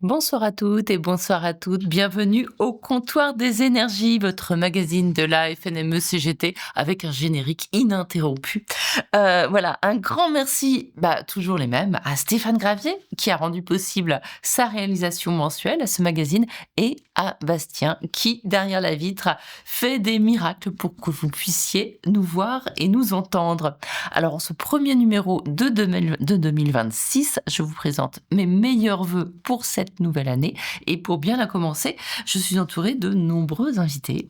Bonsoir à toutes et bonsoir à toutes. Bienvenue au Comptoir des énergies, votre magazine de la FNME-CGT avec un générique ininterrompu. Voilà, un grand merci, toujours les mêmes, à Stéphane Gravier qui a rendu possible sa réalisation mensuelle à ce magazine et à Bastien qui, derrière la vitre, fait des miracles pour que vous puissiez nous voir et nous entendre. Alors, en ce premier numéro de 2026, je vous présente mes meilleurs vœux pour cette nouvelle année. Et pour bien la commencer, je suis entourée de nombreux invités.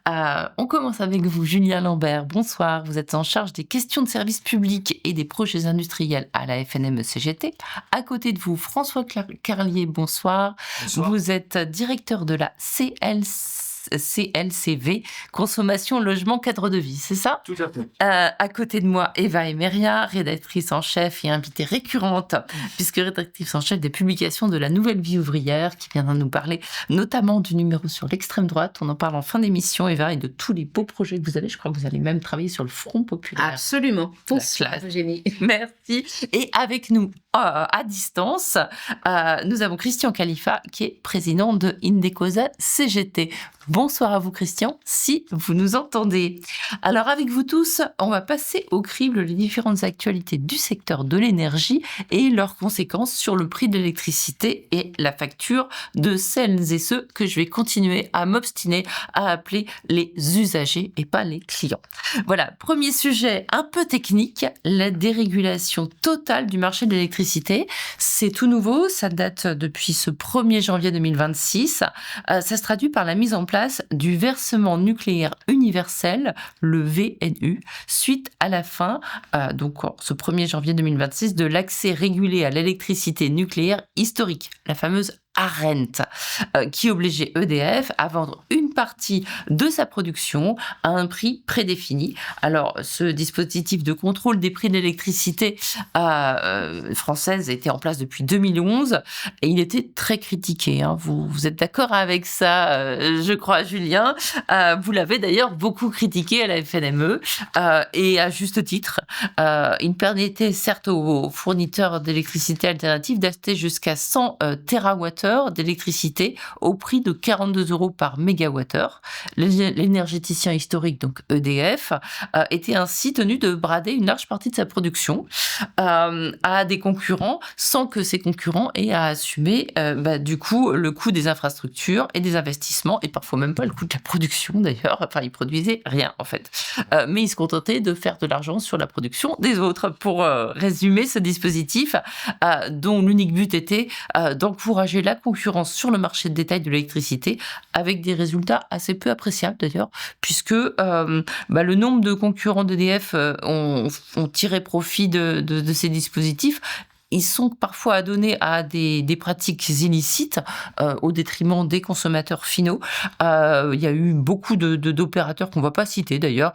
On commence avec vous, Julien Lambert. Bonsoir. Vous êtes en charge des questions de service public et des projets industriels à la FNME-CGT. À côté de vous, François Carlier. Bonsoir. Bonsoir. Vous êtes directeur de la CLCV, Consommation, Logement, Cadre de Vie, c'est ça? Tout à fait. À côté de moi, Eva Emeria, rédactrice en chef et invitée récurrente, puisque rédactrice en chef des publications de la Nouvelle Vie ouvrière, qui viendra nous parler notamment du numéro sur l'extrême droite. On en parle en fin d'émission, Eva, et de tous les beaux projets que vous avez. Je crois que vous allez même travailler sur le Front populaire. Absolument. Bonsoir, Eugénie. Merci. Et avec nous, à distance, nous avons Christian Khalifa, qui est président de Indecosa CGT. Bonsoir à vous, Christian, si vous nous entendez. Alors, avec vous tous, on va passer au crible les différentes actualités du secteur de l'énergie et leurs conséquences sur le prix de l'électricité et la facture de celles et ceux que je vais continuer à m'obstiner à appeler les usagers et pas les clients. Voilà, premier sujet un peu technique, la dérégulation totale du marché de l'électricité. C'est tout nouveau, ça date depuis ce 1er janvier 2026. Ça se traduit par la mise en place du versement nucléaire universel, le VNU, suite à la fin, donc ce 1er janvier 2026, de l'accès régulé à l'électricité nucléaire historique, la fameuse ARENT, qui obligeait EDF à vendre une partie de sa production à un prix prédéfini. Alors, ce dispositif de contrôle des prix de l'électricité française était en place depuis 2011 et il était très critiqué. Hein. Vous êtes d'accord avec ça, je crois, Julien. Vous l'avez d'ailleurs beaucoup critiqué à la FNME et à juste titre. Il permettait certes aux fournisseurs d'électricité alternative d'acheter jusqu'à 100 TWh d'électricité au prix de 42 € par mégawattheure. L'énergéticien historique, donc EDF, était ainsi tenu de brader une large partie de sa production à des concurrents sans que ces concurrents aient à assumer du coup le coût des infrastructures et des investissements et parfois même pas le coût de la production d'ailleurs. Enfin, ils produisaient rien en fait. Mais ils se contentaient de faire de l'argent sur la production des autres. Pour résumer ce dispositif dont l'unique but était d'encourager la concurrence sur le marché de détail de l'électricité avec des résultats assez peu appréciables d'ailleurs, puisque le nombre de concurrents d'EDF ont tiré profit de ces dispositifs. Ils sont parfois adonnés à des pratiques illicites au détriment des consommateurs finaux. Il y a eu beaucoup d'opérateurs qu'on ne va pas citer d'ailleurs,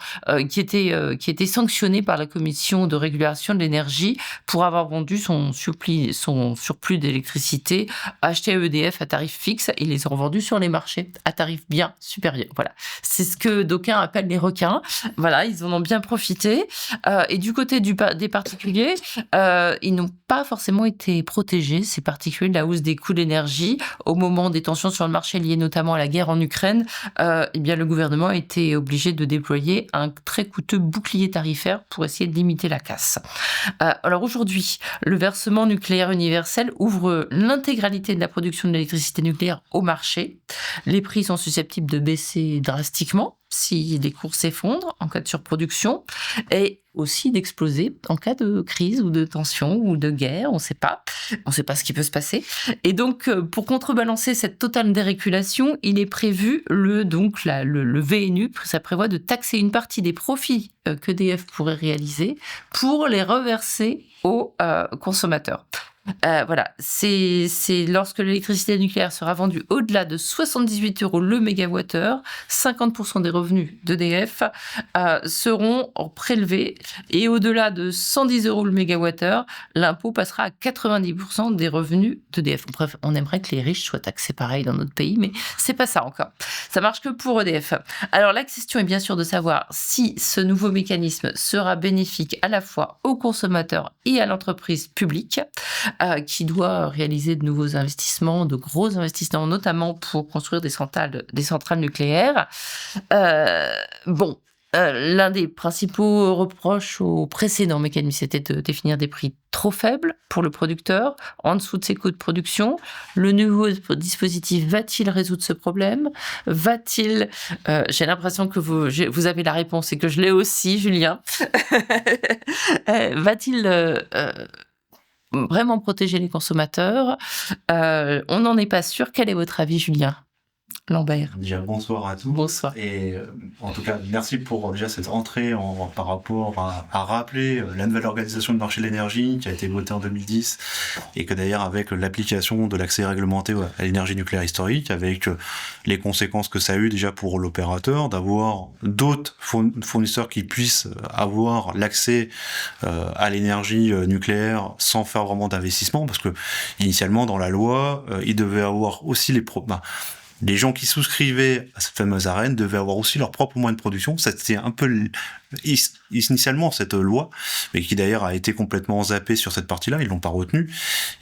qui étaient sanctionnés par la Commission de régulation de l'énergie pour avoir vendu son surplus d'électricité acheté à EDF à tarif fixe et les ont revendus sur les marchés à tarif bien supérieur. Voilà, c'est ce que d'aucuns appellent les requins. Voilà, ils en ont bien profité. Et du côté des particuliers, ils n'ont pas forcément été protégés, ces particuliers, de la hausse des coûts de l'énergie. Au moment des tensions sur le marché liées notamment à la guerre en Ukraine, le gouvernement a été obligé de déployer un très coûteux bouclier tarifaire pour essayer de limiter la casse. Alors aujourd'hui, le versement nucléaire universel ouvre l'intégralité de la production de l'électricité nucléaire au marché. Les prix sont susceptibles de baisser drastiquement si les cours s'effondrent en cas de surproduction et aussi d'exploser en cas de crise ou de tension ou de guerre, on ne sait pas ce qui peut se passer. Et donc, pour contrebalancer cette totale dérégulation, il est prévu le VNU, ça prévoit de taxer une partie des profits qu'EDF pourrait réaliser pour les reverser aux consommateurs. Voilà, c'est lorsque l'électricité nucléaire sera vendue au-delà de 78 € le mégawattheure, 50% des revenus d'EDF seront prélevés et au-delà de 110 € le mégawattheure, l'impôt passera à 90% des revenus d'EDF. Bref, on aimerait que les riches soient taxés pareil dans notre pays, mais c'est pas ça encore. Ça marche que pour EDF. Alors la question est bien sûr de savoir si ce nouveau mécanisme sera bénéfique à la fois aux consommateurs et à l'entreprise publique. qui doit réaliser de nouveaux investissements, de gros investissements, notamment pour construire des centrales nucléaires. L'un des principaux reproches au précédent mécanisme, c'était de définir des prix trop faibles pour le producteur, en dessous de ses coûts de production. Le nouveau dispositif va-t-il résoudre ce problème ? Va-t-il... j'ai l'impression que vous avez la réponse et que je l'ai aussi, Julien. Va-t-il vraiment protéger les consommateurs ? On n'en est pas sûr. Quel est votre avis, Julien Lambert? Déjà, bonsoir à tous. Bonsoir. Et en tout cas, merci pour déjà cette entrée par rapport à rappeler la nouvelle organisation du marché de l'énergie qui a été votée en 2010 et que d'ailleurs avec l'application de l'accès réglementé à l'énergie nucléaire historique, avec les conséquences que ça a eu déjà pour l'opérateur, d'avoir d'autres fournisseurs qui puissent avoir l'accès à l'énergie nucléaire sans faire vraiment d'investissement, parce que initialement dans la loi, il devait avoir aussi les gens qui souscrivaient à cette fameuse ARENH devaient avoir aussi leur propre moyen de production. C'était un peu initialement cette loi, mais qui d'ailleurs a été complètement zappée sur cette partie-là, ils l'ont pas retenue.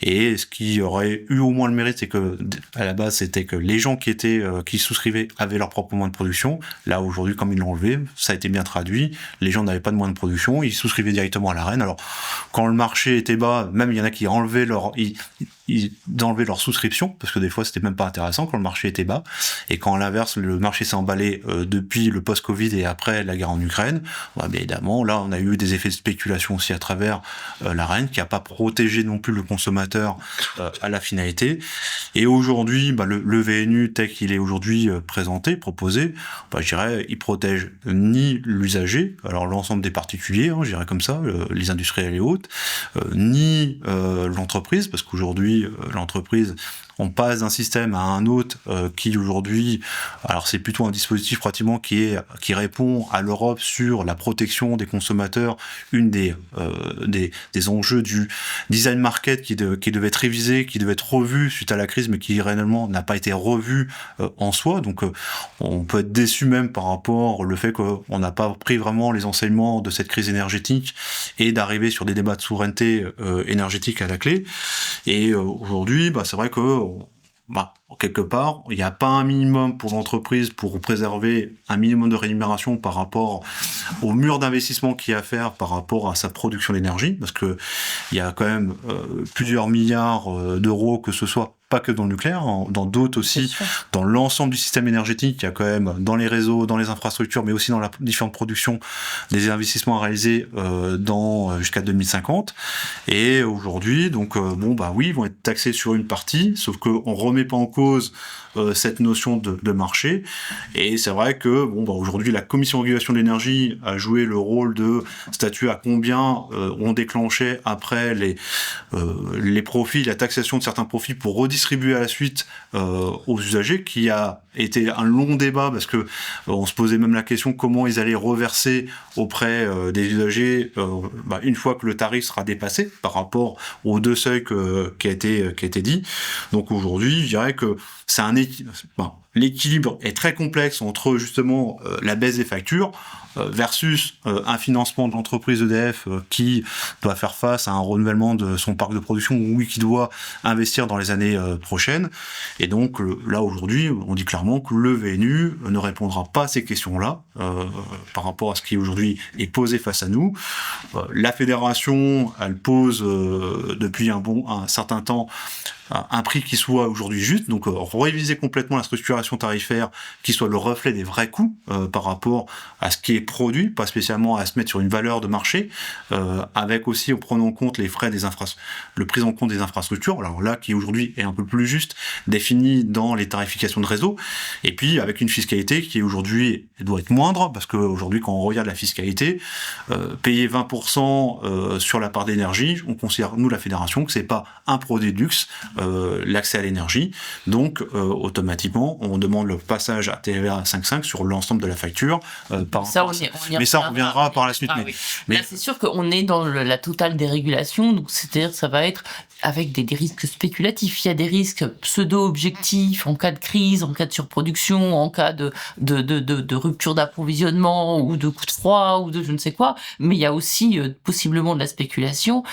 Et ce qui aurait eu au moins le mérite, c'est que à la base c'était que les gens qui souscrivaient avaient leur propre moyen de production. Là aujourd'hui, comme ils l'ont enlevé, ça a été bien traduit. Les gens n'avaient pas de moyen de production, ils souscrivaient directement à l'ARENH. Alors quand le marché était bas, même il y en a qui enlevaient leur souscription, parce que des fois c'était même pas intéressant quand le marché était bas. Et quand à l'inverse le marché s'est emballé depuis le post-Covid et après la guerre en Ukraine, bien évidemment là on a eu des effets de spéculation aussi à travers l'ARENH qui a pas protégé non plus le consommateur à la finalité. Et aujourd'hui, le VNU tel qu'il est aujourd'hui proposé, je dirais, il protège ni l'usager, alors l'ensemble des particuliers, je dirais comme ça, les industriels et autres, ni l'entreprise, parce qu'aujourd'hui l'entreprise, on passe d'un système à un autre qui aujourd'hui, alors c'est plutôt un dispositif pratiquement qui répond à l'Europe sur la protection des consommateurs, une des enjeux du design market qui devait être révisé, qui devait être revu suite à la crise, mais qui réellement n'a pas été revu en soi. Donc on peut être déçu même par rapport au fait qu'on n'a pas pris vraiment les enseignements de cette crise énergétique et d'arriver sur des débats de souveraineté énergétique à la clé. Et aujourd'hui, c'est vrai que quelque part, il n'y a pas un minimum pour l'entreprise pour préserver un minimum de rémunération par rapport au mur d'investissement qu'il y a à faire par rapport à sa production d'énergie, parce que il y a quand même plusieurs milliards d'euros, que ce soit pas que dans le nucléaire, dans d'autres aussi, dans l'ensemble du système énergétique, il y a quand même dans les réseaux, dans les infrastructures, mais aussi dans la différente production, des investissements à réaliser jusqu'à 2050. Et aujourd'hui, donc oui, ils vont être taxés sur une partie, sauf qu'on remet pas en cause cette notion de marché. Et c'est vrai que aujourd'hui, la Commission de régulation de l'énergie a joué le rôle de statuer à combien on déclenchait après les profits, la taxation de certains profits pour redistribuer à la suite aux usagers, qui a été un long débat, parce que on se posait même la question comment ils allaient reverser auprès des usagers une fois que le tarif sera dépassé par rapport aux deux seuils qui a été dit. Donc aujourd'hui, je dirais que c'est l'équilibre est très complexe entre justement la baisse des factures versus un financement de l'entreprise EDF qui doit faire face à un renouvellement de son parc de production, qui doit investir dans les années prochaines. Et donc là aujourd'hui, on dit clairement que le VNU ne répondra pas à ces questions-là par rapport à ce qui aujourd'hui est posé face à nous. La fédération, elle pose depuis un certain temps un prix qui soit aujourd'hui juste, donc réviser complètement la structuration tarifaire, qui soit le reflet des vrais coûts par rapport à ce qui est produit, pas spécialement à se mettre sur une valeur de marché, avec aussi en prenant en compte les frais le prise en compte des infrastructures, alors là qui aujourd'hui est un peu plus juste défini dans les tarifications de réseau, et puis avec une fiscalité qui aujourd'hui doit être moindre, parce qu'aujourd'hui quand on regarde la fiscalité, payer 20% sur la part d'énergie, on considère, nous la fédération, que c'est pas un produit de luxe, l'accès à l'énergie, donc automatiquement on on demande le passage à TVA 5,5 sur l'ensemble de la facture. Ça, mais ça, on reviendra par la suite. Oui. Mais là, c'est sûr qu'on est dans la totale dérégulation, donc c'est-à-dire ça va être avec des risques spéculatifs. Il y a des risques pseudo-objectifs en cas de crise, en cas de surproduction, en cas de rupture d'approvisionnement ou de coup de froid ou de je ne sais quoi. Mais il y a aussi possiblement de la spéculation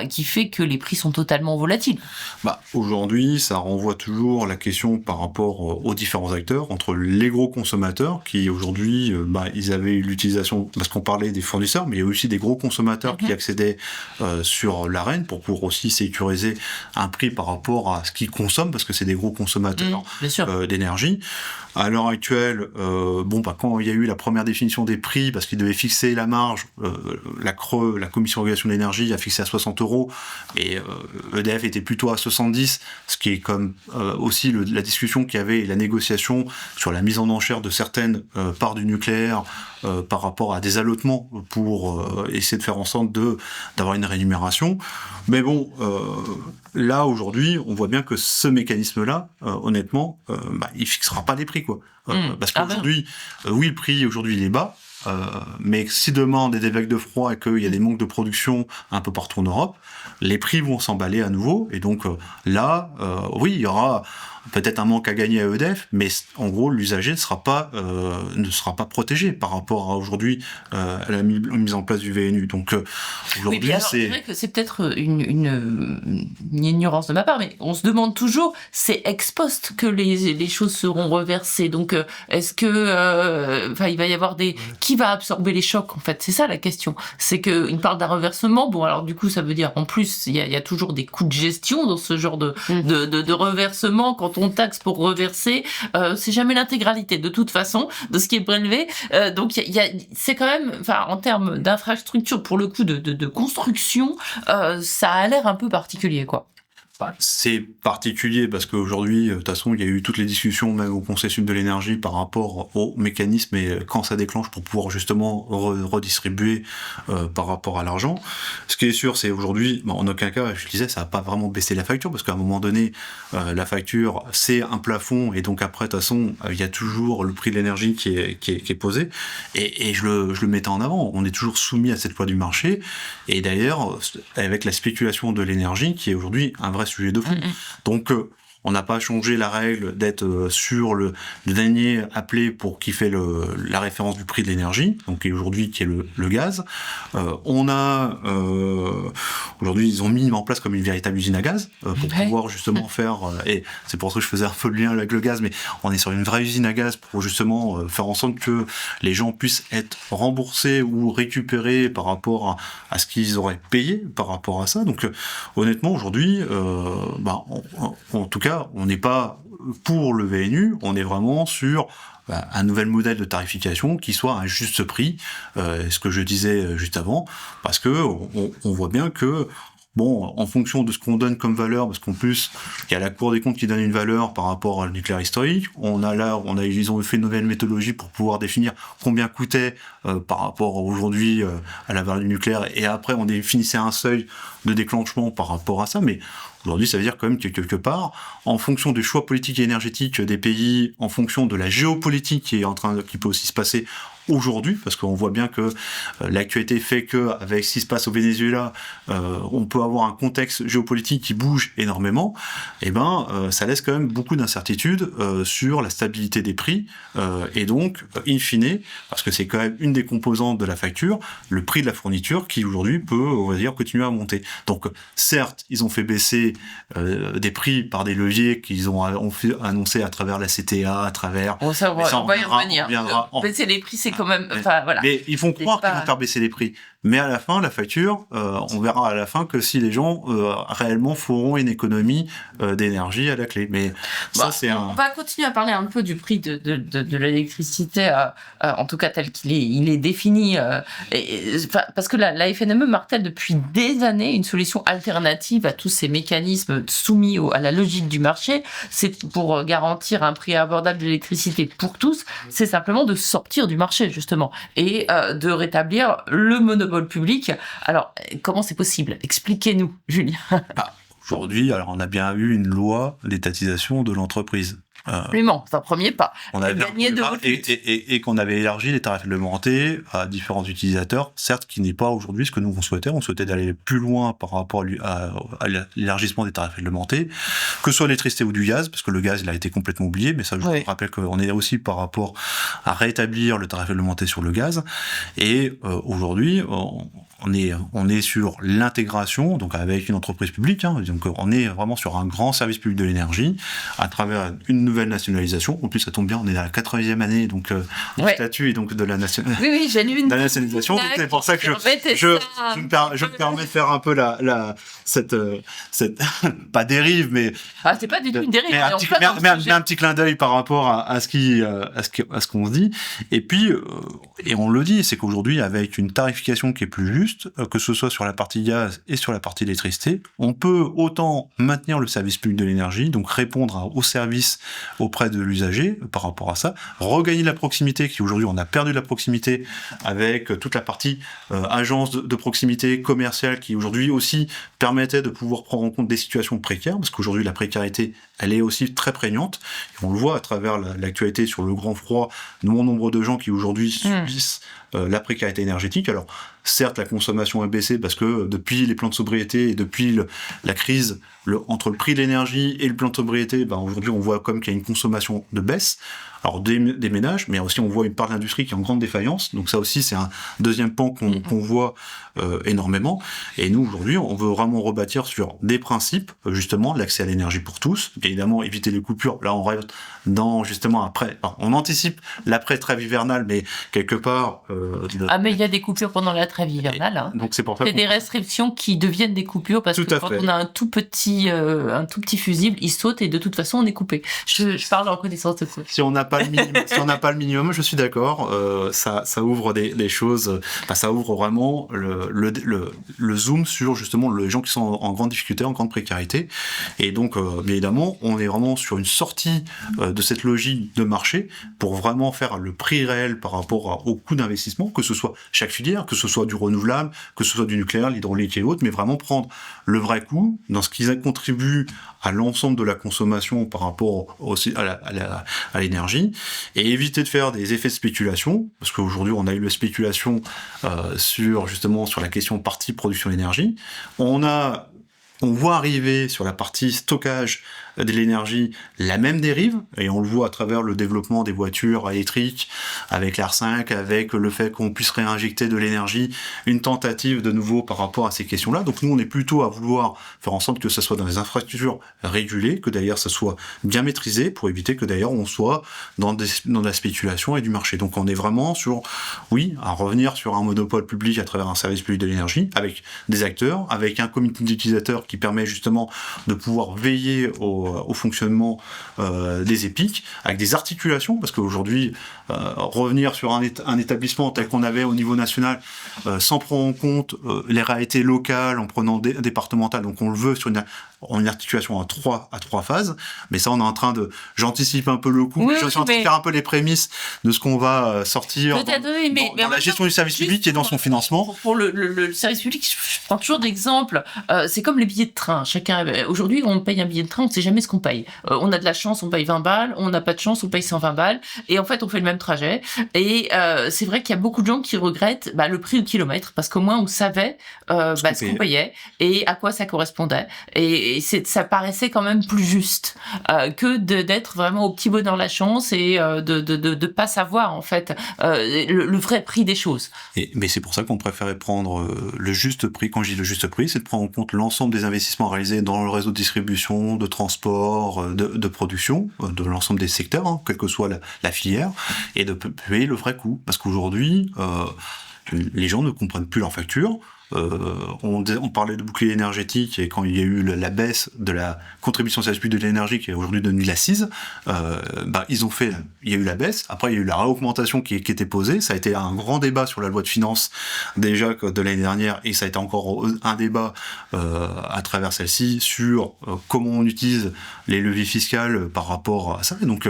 qui fait que les prix sont totalement volatiles. Aujourd'hui, ça renvoie toujours la question par rapport aux différents acteurs, entre les gros consommateurs qui aujourd'hui, ils avaient eu l'utilisation, parce qu'on parlait des fournisseurs, mais il y a aussi des gros consommateurs qui accédaient sur l'arène pour pouvoir aussi sécuriser un prix par rapport à ce qu'ils consomment, parce que c'est des gros consommateurs d'énergie. À l'heure actuelle, quand il y a eu la première définition des prix, parce qu'ils devaient fixer la marge, la Commission de régulation de l'énergie a fixé à 60 €, et EDF était plutôt à 70, ce qui est comme aussi la discussion qu'il y avait et la négociation sur la mise en enchère de certaines parts du nucléaire par rapport à des allotements pour essayer de faire en sorte d'avoir une rémunération. Mais bon, là aujourd'hui, on voit bien que ce mécanisme-là, honnêtement, il fixera pas les prix, quoi. Parce qu'aujourd'hui, oui, le prix aujourd'hui il est bas. Mais si demain on a des vagues de froid et qu'il y a des manques de production un peu partout en Europe, les prix vont s'emballer à nouveau. Et donc là, oui, il y aura peut-être un manque à gagner à EDF, mais en gros, l'usager ne sera pas protégé par rapport à aujourd'hui à la mise en place du VNU. Donc aujourd'hui, c'est vrai que c'est peut-être une ignorance de ma part, mais on se demande toujours, c'est ex post que les choses seront reversées. Donc est-ce que il va y avoir qui va absorber les chocs, en fait? C'est ça la question. C'est qu'il parle d'un reversement. Bon, alors du coup, ça veut dire en plus, il y a toujours des coûts de gestion dans ce genre de reversement. Quand on taxe pour reverser, c'est jamais l'intégralité de toute façon de ce qui est prélevé. Donc c'est quand même, en termes d'infrastructure, pour le coup de construction, ça a l'air un peu particulier, quoi. C'est particulier parce qu'aujourd'hui, de toute façon, il y a eu toutes les discussions, même au Conseil supérieur de l'énergie, par rapport au mécanisme et quand ça déclenche pour pouvoir justement redistribuer par rapport à l'argent. Ce qui est sûr, c'est aujourd'hui, en aucun cas, je disais, ça va pas vraiment baisser la facture parce qu'à un moment donné, la facture, c'est un plafond et donc après, de toute façon, il y a toujours le prix de l'énergie qui est posé et je le mettais en avant. On est toujours soumis à cette loi du marché et d'ailleurs, avec la spéculation de l'énergie qui est aujourd'hui un vrai sujet de fond. Donc, on n'a pas changé la règle d'être sur le dernier appelé pour qui fait la référence du prix de l'énergie, donc aujourd'hui qui est le gaz. Aujourd'hui, ils ont mis en place comme une véritable usine à gaz pour pouvoir justement faire, et c'est pour ça que je faisais un peu le lien avec le gaz, mais on est sur une vraie usine à gaz pour justement faire en sorte que les gens puissent être remboursés ou récupérés par rapport à ce qu'ils auraient payé par rapport à ça. Donc honnêtement, aujourd'hui, en tout cas, on n'est pas pour le VNU, on est vraiment sur un nouvel modèle de tarification qui soit un juste prix, ce que je disais juste avant, parce que on voit bien que en fonction de ce qu'on donne comme valeur, parce qu'en plus, il y a la Cour des comptes qui donne une valeur par rapport au nucléaire historique. Ils ont fait une nouvelle méthodologie pour pouvoir définir combien coûtait par rapport aujourd'hui à la valeur du nucléaire. Et après, on définissait un seuil de déclenchement par rapport à ça. Mais aujourd'hui, ça veut dire quand même que quelque part, en fonction des choix politiques et énergétiques des pays, en fonction de la géopolitique qui peut aussi se passer aujourd'hui, parce qu'on voit bien que l'actualité fait que avec ce qui se passe au Venezuela, on peut avoir un contexte géopolitique qui bouge énormément. Ça laisse quand même beaucoup d'incertitudes sur la stabilité des prix et donc in fine, parce que c'est quand même une des composantes de la facture, le prix de la fourniture qui aujourd'hui peut, on va dire, continuer à monter. Donc certes, ils ont fait baisser des prix par des leviers qu'ils ont annoncés à travers la CTA, à travers. On va y revenir. Baisser les prix, c'est quand même. Voilà. Mais ils font croire qu'ils vont faire baisser les prix. Mais à la fin, la facture, on verra à la fin que si les gens réellement feront une économie d'énergie à la clé. Mais ça, c'est On va continuer à parler un peu du prix de l'électricité, en tout cas tel qu'il est défini. Parce que la FNME martèle depuis des années une solution alternative à tous ces mécanismes soumis à la logique du marché. C'est pour garantir un prix abordable de l'électricité pour tous. C'est simplement de sortir du marché, justement, et de rétablir le monopole public. Alors, comment c'est possible? Expliquez-nous, Julien. Aujourd'hui, alors on a bien eu une loi d'étatisation de l'entreprise. Absolument, c'est un premier pas. On avait et qu'on avait élargi les tarifs réglementés à différents utilisateurs, certes qui n'est pas aujourd'hui ce que nous on souhaitait. On souhaitait d'aller plus loin par rapport à l'élargissement des tarifs réglementés, que ce soit l'électricité ou du gaz, parce que le gaz il a été complètement oublié, mais ça je vous rappelle qu'on est aussi par rapport à rétablir le tarif réglementé sur le gaz. Et aujourd'hui, on est sur l'intégration, donc avec une entreprise publique, donc on est vraiment sur un grand service public de l'énergie, à travers une nouvelle nationalisation. En plus, ça tombe bien, on est dans la 80e année, donc du statut et donc de la Oui, j'ai lu une nationalisation. Donc c'est pour ça que je me permets de faire un peu cette pas dérive, mais c'est pas du tout une dérive, mais un petit clin d'œil par rapport à ce qu'on se dit. Et puis et on le dit, c'est qu'aujourd'hui, avec une tarification qui est plus juste, que ce soit sur la partie gaz et sur la partie électricité, on peut autant maintenir le service public de l'énergie, donc répondre au service auprès de l'usager par rapport à ça, regagner la proximité, qui aujourd'hui on a perdu la proximité avec toute la partie agence de proximité commerciale qui aujourd'hui aussi permettait de pouvoir prendre en compte des situations précaires, parce qu'aujourd'hui la précarité elle est aussi très prégnante, et on le voit à travers l'actualité sur le grand froid, nombre de gens qui aujourd'hui subissent la précarité énergétique. Alors certes la consommation a baissé parce que depuis les plans de sobriété et depuis la crise entre le prix de l'énergie et le plan de sobriété, aujourd'hui on voit comme qu'il y a une consommation de baisse, alors des ménages, mais aussi on voit une part de l'industrie qui est en grande défaillance, donc ça aussi c'est un deuxième pan qu'on voit énormément. Et nous aujourd'hui on veut vraiment rebâtir sur des principes, justement l'accès à l'énergie pour tous, évidemment éviter les coupures. Là on reste dans justement après, on anticipe l'après trêve hivernale, mais quelque part mais il y a des coupures pendant la trêve hivernale, donc c'est pour ça c'est des restrictions qui deviennent des coupures, parce que quand on a un tout petit fusible, il saute et de toute façon on est coupé. Je parle en connaissance de cause. Si on n'a pas le minimum, je suis d'accord, ça ouvre des choses, ça ouvre vraiment le zoom sur justement les gens qui sont en grande difficulté, en grande précarité. Et donc bien évidemment on est vraiment sur une sortie de cette logique de marché pour vraiment faire le prix réel par rapport au coût d'investissement, que ce soit chaque filière, que ce soit du renouvelable, que ce soit du nucléaire, l'hydraulique et autres, mais vraiment prendre le vrai coût dans ce qui contribue à l'ensemble de la consommation par rapport aussi à l'énergie, et éviter de faire des effets de spéculation, parce qu'aujourd'hui on a eu la spéculation sur la question partie production d'énergie. On voit arriver sur la partie stockage de l'énergie la même dérive, et on le voit à travers le développement des voitures électriques, avec l'R5, avec le fait qu'on puisse réinjecter de l'énergie, une tentative de nouveau par rapport à ces questions-là. Donc nous on est plutôt à vouloir faire en sorte que ça soit dans des infrastructures régulées, que d'ailleurs ça soit bien maîtrisé, pour éviter que d'ailleurs on soit dans de la spéculation et du marché. Donc on est vraiment à revenir sur un monopole public à travers un service public de l'énergie, avec des acteurs, avec un comité d'utilisateurs qui permet justement de pouvoir veiller au fonctionnement des EPIC, avec des articulations, parce qu'aujourd'hui, revenir sur un établissement tel qu'on avait au niveau national, sans prendre en compte les réalités locales, en prenant départementales, donc on le veut sur une articulation à trois phases, mais ça on est en train j'anticipe un peu le coup, je suis en train de faire un peu les prémices de ce qu'on va sortir dans la gestion du service public et dans son financement. Pour le service public, je prends toujours d'exemple, c'est comme les billets de train. Aujourd'hui on paye un billet de train, on ne sait jamais ce qu'on paye. On a de la chance, on paye 20 balles, on n'a pas de chance, on paye 120 balles, et en fait on fait le même trajet. Et c'est vrai qu'il y a beaucoup de gens qui regrettent le prix au kilomètre, parce qu'au moins on savait ce qu'on payait et à quoi ça correspondait. Et ça paraissait quand même plus juste que d'être vraiment au petit bonheur la chance et de pas savoir en fait le vrai prix des choses. Mais c'est pour ça qu'on préférait prendre le juste prix. Quand je dis le juste prix, c'est de prendre en compte l'ensemble des investissements réalisés dans le réseau de distribution, de transport, de production, de l'ensemble des secteurs, quelle que soit la filière, et de payer le vrai coût. Parce qu'aujourd'hui, les gens ne comprennent plus leurs factures. On parlait de bouclier énergétique, et quand il y a eu la baisse de la contribution au service public de l'énergie, qui est aujourd'hui devenue l'accise, il y a eu la baisse, après il y a eu la réaugmentation qui était posée. Ça a été un grand débat sur la loi de finances déjà de l'année dernière, et ça a été encore un débat à travers celle-ci sur comment on utilise les leviers fiscaux par rapport à ça. Et donc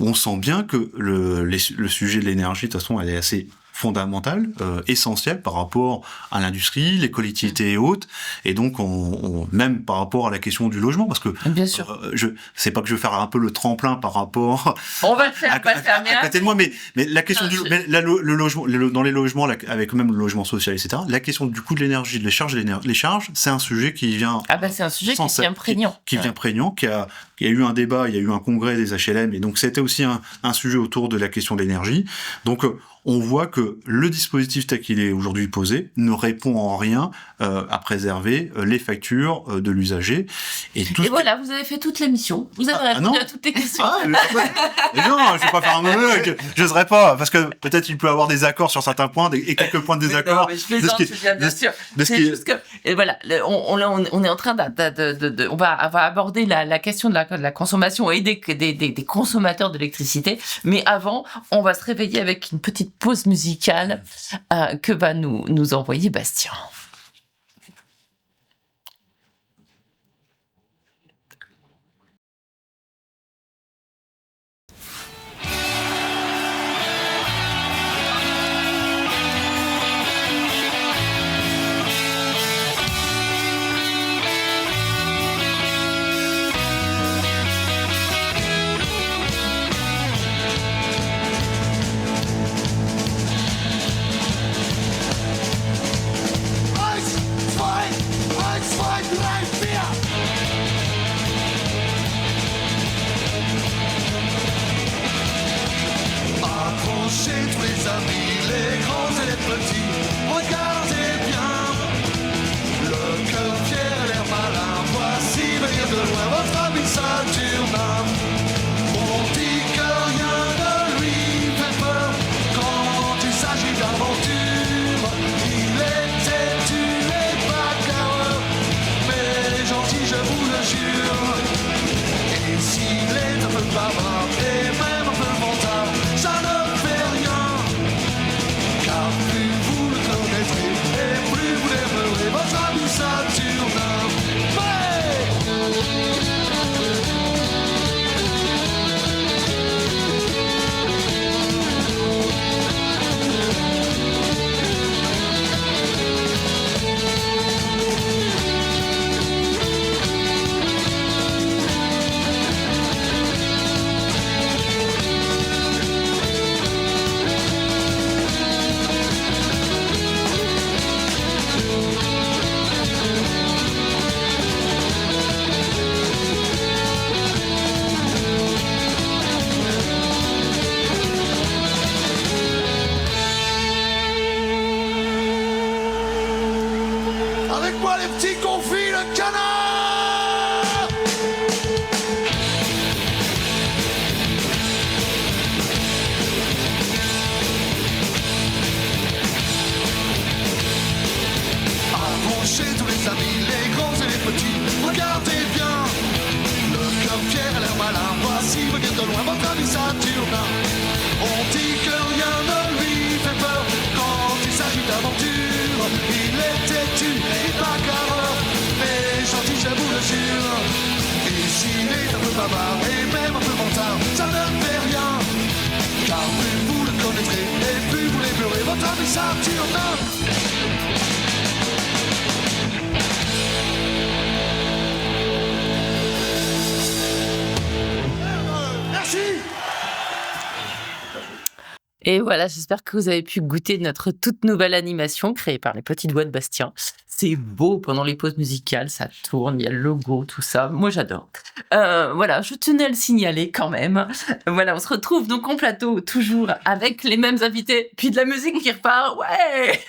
on sent bien que le sujet de l'énergie, de toute façon, elle est assez fondamentale, essentielle par rapport à l'industrie, les collectivités et autres, et donc même par rapport à la question du logement, parce que bien sûr. C'est pas que je vais faire un peu le tremplin par rapport on va le faire, à côté de moi, mais la question le logement, dans les logements, avec même le logement social, etc., la question du coût de l'énergie, les charges, c'est un sujet qui vient... c'est un sujet qui vient prégnant. Qui vient prégnant, qui a eu un débat, il y a eu un congrès des HLM, et donc c'était aussi un sujet autour de la question de l'énergie. Donc on voit que le dispositif tel qu'il est aujourd'hui posé ne répond en rien à préserver les factures de l'usager. Et voilà, vous avez fait toute l'émission. Vous avez répondu à toutes les questions. Non, je vais pas faire un monologue. J'oserais pas, parce que peut-être il peut y avoir des accords sur certains points et quelques points de désaccord. Mais je plaisante, bien sûr. C'est juste que, et voilà, on est en train on va aborder la question de la consommation et des consommateurs d'électricité. Mais avant, on va se réveiller avec une petite pause musicale que va nous envoyer Bastien. Et voilà, j'espère que vous avez pu goûter notre toute nouvelle animation créée par les petites voix de Bastien. C'est beau pendant les pauses musicales, ça tourne, il y a le logo, tout ça. Moi, j'adore. Voilà, je tenais à le signaler quand même. Voilà, on se retrouve donc en plateau, toujours avec les mêmes invités, puis de la musique qui repart. Ouais.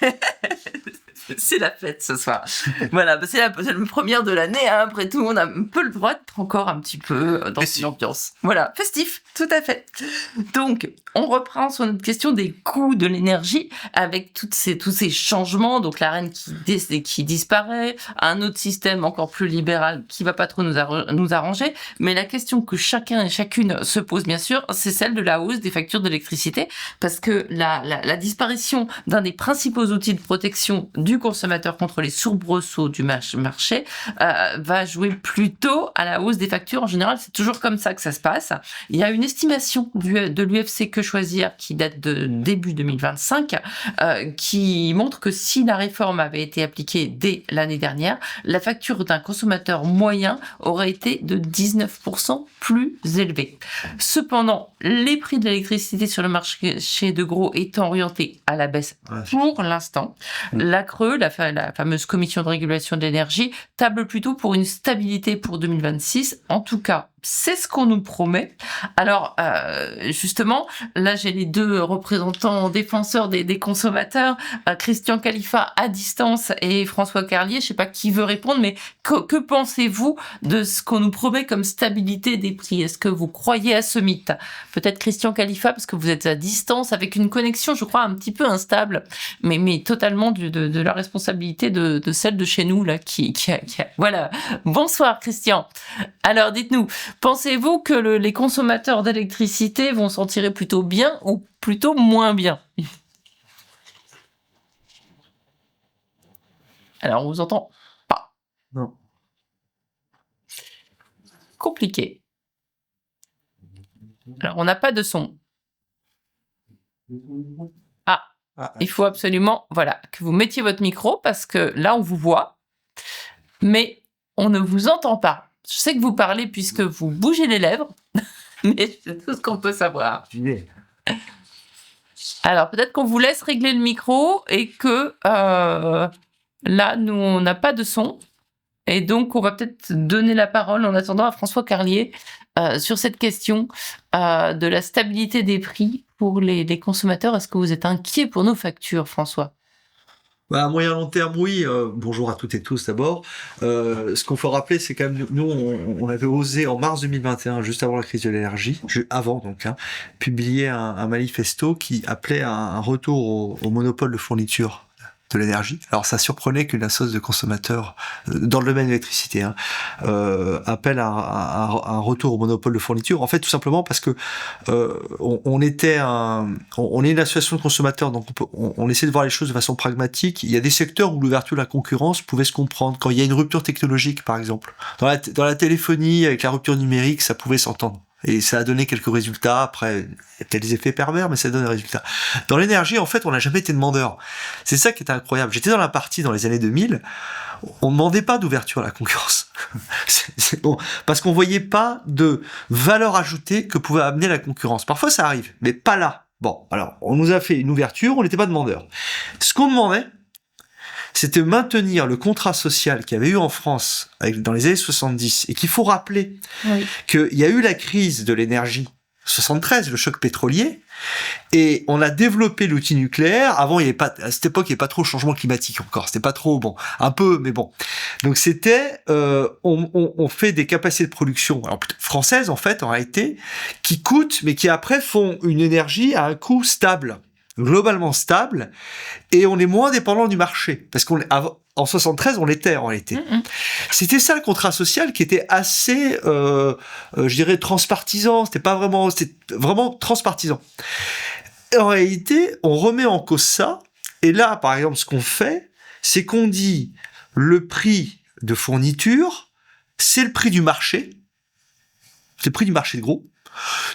C'est la fête ce soir. Voilà, c'est la première de l'année. Hein. Après tout, on a un peu le droit d'être encore un petit peu dans une ambiance. Voilà, festif, tout à fait. Donc, on reprend sur notre question des coûts de l'énergie avec tous ces changements. Donc, la reine qui disparaît, un autre système encore plus libéral qui va pas trop nous arranger. Mais la question que chacun et chacune se pose, bien sûr, c'est celle de la hausse des factures d'électricité, parce que la disparition d'un des principaux outils de protection du consommateur contre les soubresauts du marché va jouer plutôt à la hausse des factures. En général, c'est toujours comme ça que ça se passe. Il y a une estimation de l'UFC Que Choisir qui date date de début 2025, qui montre que si la réforme avait été appliquée dès l'année dernière, la facture d'un consommateur moyen aurait été de 19% plus élevée. Cependant, les prix de l'électricité sur le marché de gros étant orientés à la baisse pour l'instant, la CRE, la fameuse commission de régulation de l'énergie, table plutôt pour une stabilité pour 2026. En tout cas, c'est ce qu'on nous promet. Alors, justement, là, j'ai les deux représentants défenseurs des consommateurs, Christian Khalifa à distance et François Carlier. Je sais pas qui veut répondre, mais que pensez-vous de ce qu'on nous promet comme stabilité des prix? Est-ce que vous croyez à ce mythe? Peut-être Christian Khalifa, parce que vous êtes à distance avec une connexion, je crois, un petit peu instable, mais totalement de la responsabilité de celle de chez nous, là, qui a... Voilà. Bonsoir, Christian. Alors, dites-nous, pensez-vous que les consommateurs d'électricité vont s'en tirer plutôt bien ou plutôt moins bien? Alors, on vous entend pas. Non. Compliqué. Alors, on n'a pas de son. Il faut absolument, voilà, que vous mettiez votre micro parce que là, on vous voit, mais on ne vous entend pas. Je sais que vous parlez puisque vous bougez les lèvres, mais c'est tout ce qu'on peut savoir. Alors, peut-être qu'on vous laisse régler le micro et que là, nous, on n'a pas de son. Et donc, on va peut-être donner la parole en attendant à François Carlier sur cette question de la stabilité des prix pour les consommateurs. Est-ce que vous êtes inquiet pour nos factures, François? À moyen long terme, oui. Bonjour à toutes et tous d'abord. Ce qu'on faut rappeler, c'est quand même, nous, on avait osé en mars 2021, juste avant la crise de l'énergie, avant donc, publier un manifesto qui appelait à un retour au monopole de fourniture de l'énergie. Alors ça surprenait qu'une assoce de consommateurs dans le domaine de l'électricité appelle à un retour au monopole de fourniture. En fait, tout simplement parce que on est une association de consommateurs, donc on essaie de voir les choses de façon pragmatique. Il y a des secteurs où l'ouverture de la concurrence pouvait se comprendre. Quand il y a une rupture technologique, par exemple, dans la téléphonie avec la rupture numérique, ça pouvait s'entendre. Et ça a donné quelques résultats. Après, il y a peut-être des effets pervers, mais ça donne des résultats. Dans l'énergie, en fait, on n'a jamais été demandeur. C'est ça qui est incroyable. J'étais dans la partie dans les années 2000. On ne demandait pas d'ouverture à la concurrence. C'est bon, parce qu'on voyait pas de valeur ajoutée que pouvait amener la concurrence. Parfois, ça arrive, mais pas là. Bon, alors, on nous a fait une ouverture, on n'était pas demandeur. Ce qu'on demandait, c'était maintenir le contrat social qu'il y avait eu en France dans les années 70, et qu'il faut rappeler qu'il y a eu la crise de l'énergie 73, le choc pétrolier, et on a développé l'outil nucléaire. Avant, il y avait pas, à cette époque, il n'y avait pas trop de changement climatique encore. C'était pas trop, bon, un peu, mais bon. Donc c'était, on fait des capacités de production, alors françaises en fait, en réalité, qui coûtent, mais qui après font une énergie à un coût stable, globalement stable, et on est moins dépendant du marché, parce en 73, on l'était en réalité. C'était ça le contrat social qui était assez, je dirais, transpartisan. C'était vraiment transpartisan. Et en réalité, on remet en cause ça, et là, par exemple, ce qu'on fait, c'est qu'on dit le prix de fourniture, c'est le prix du marché, c'est le prix du marché de gros.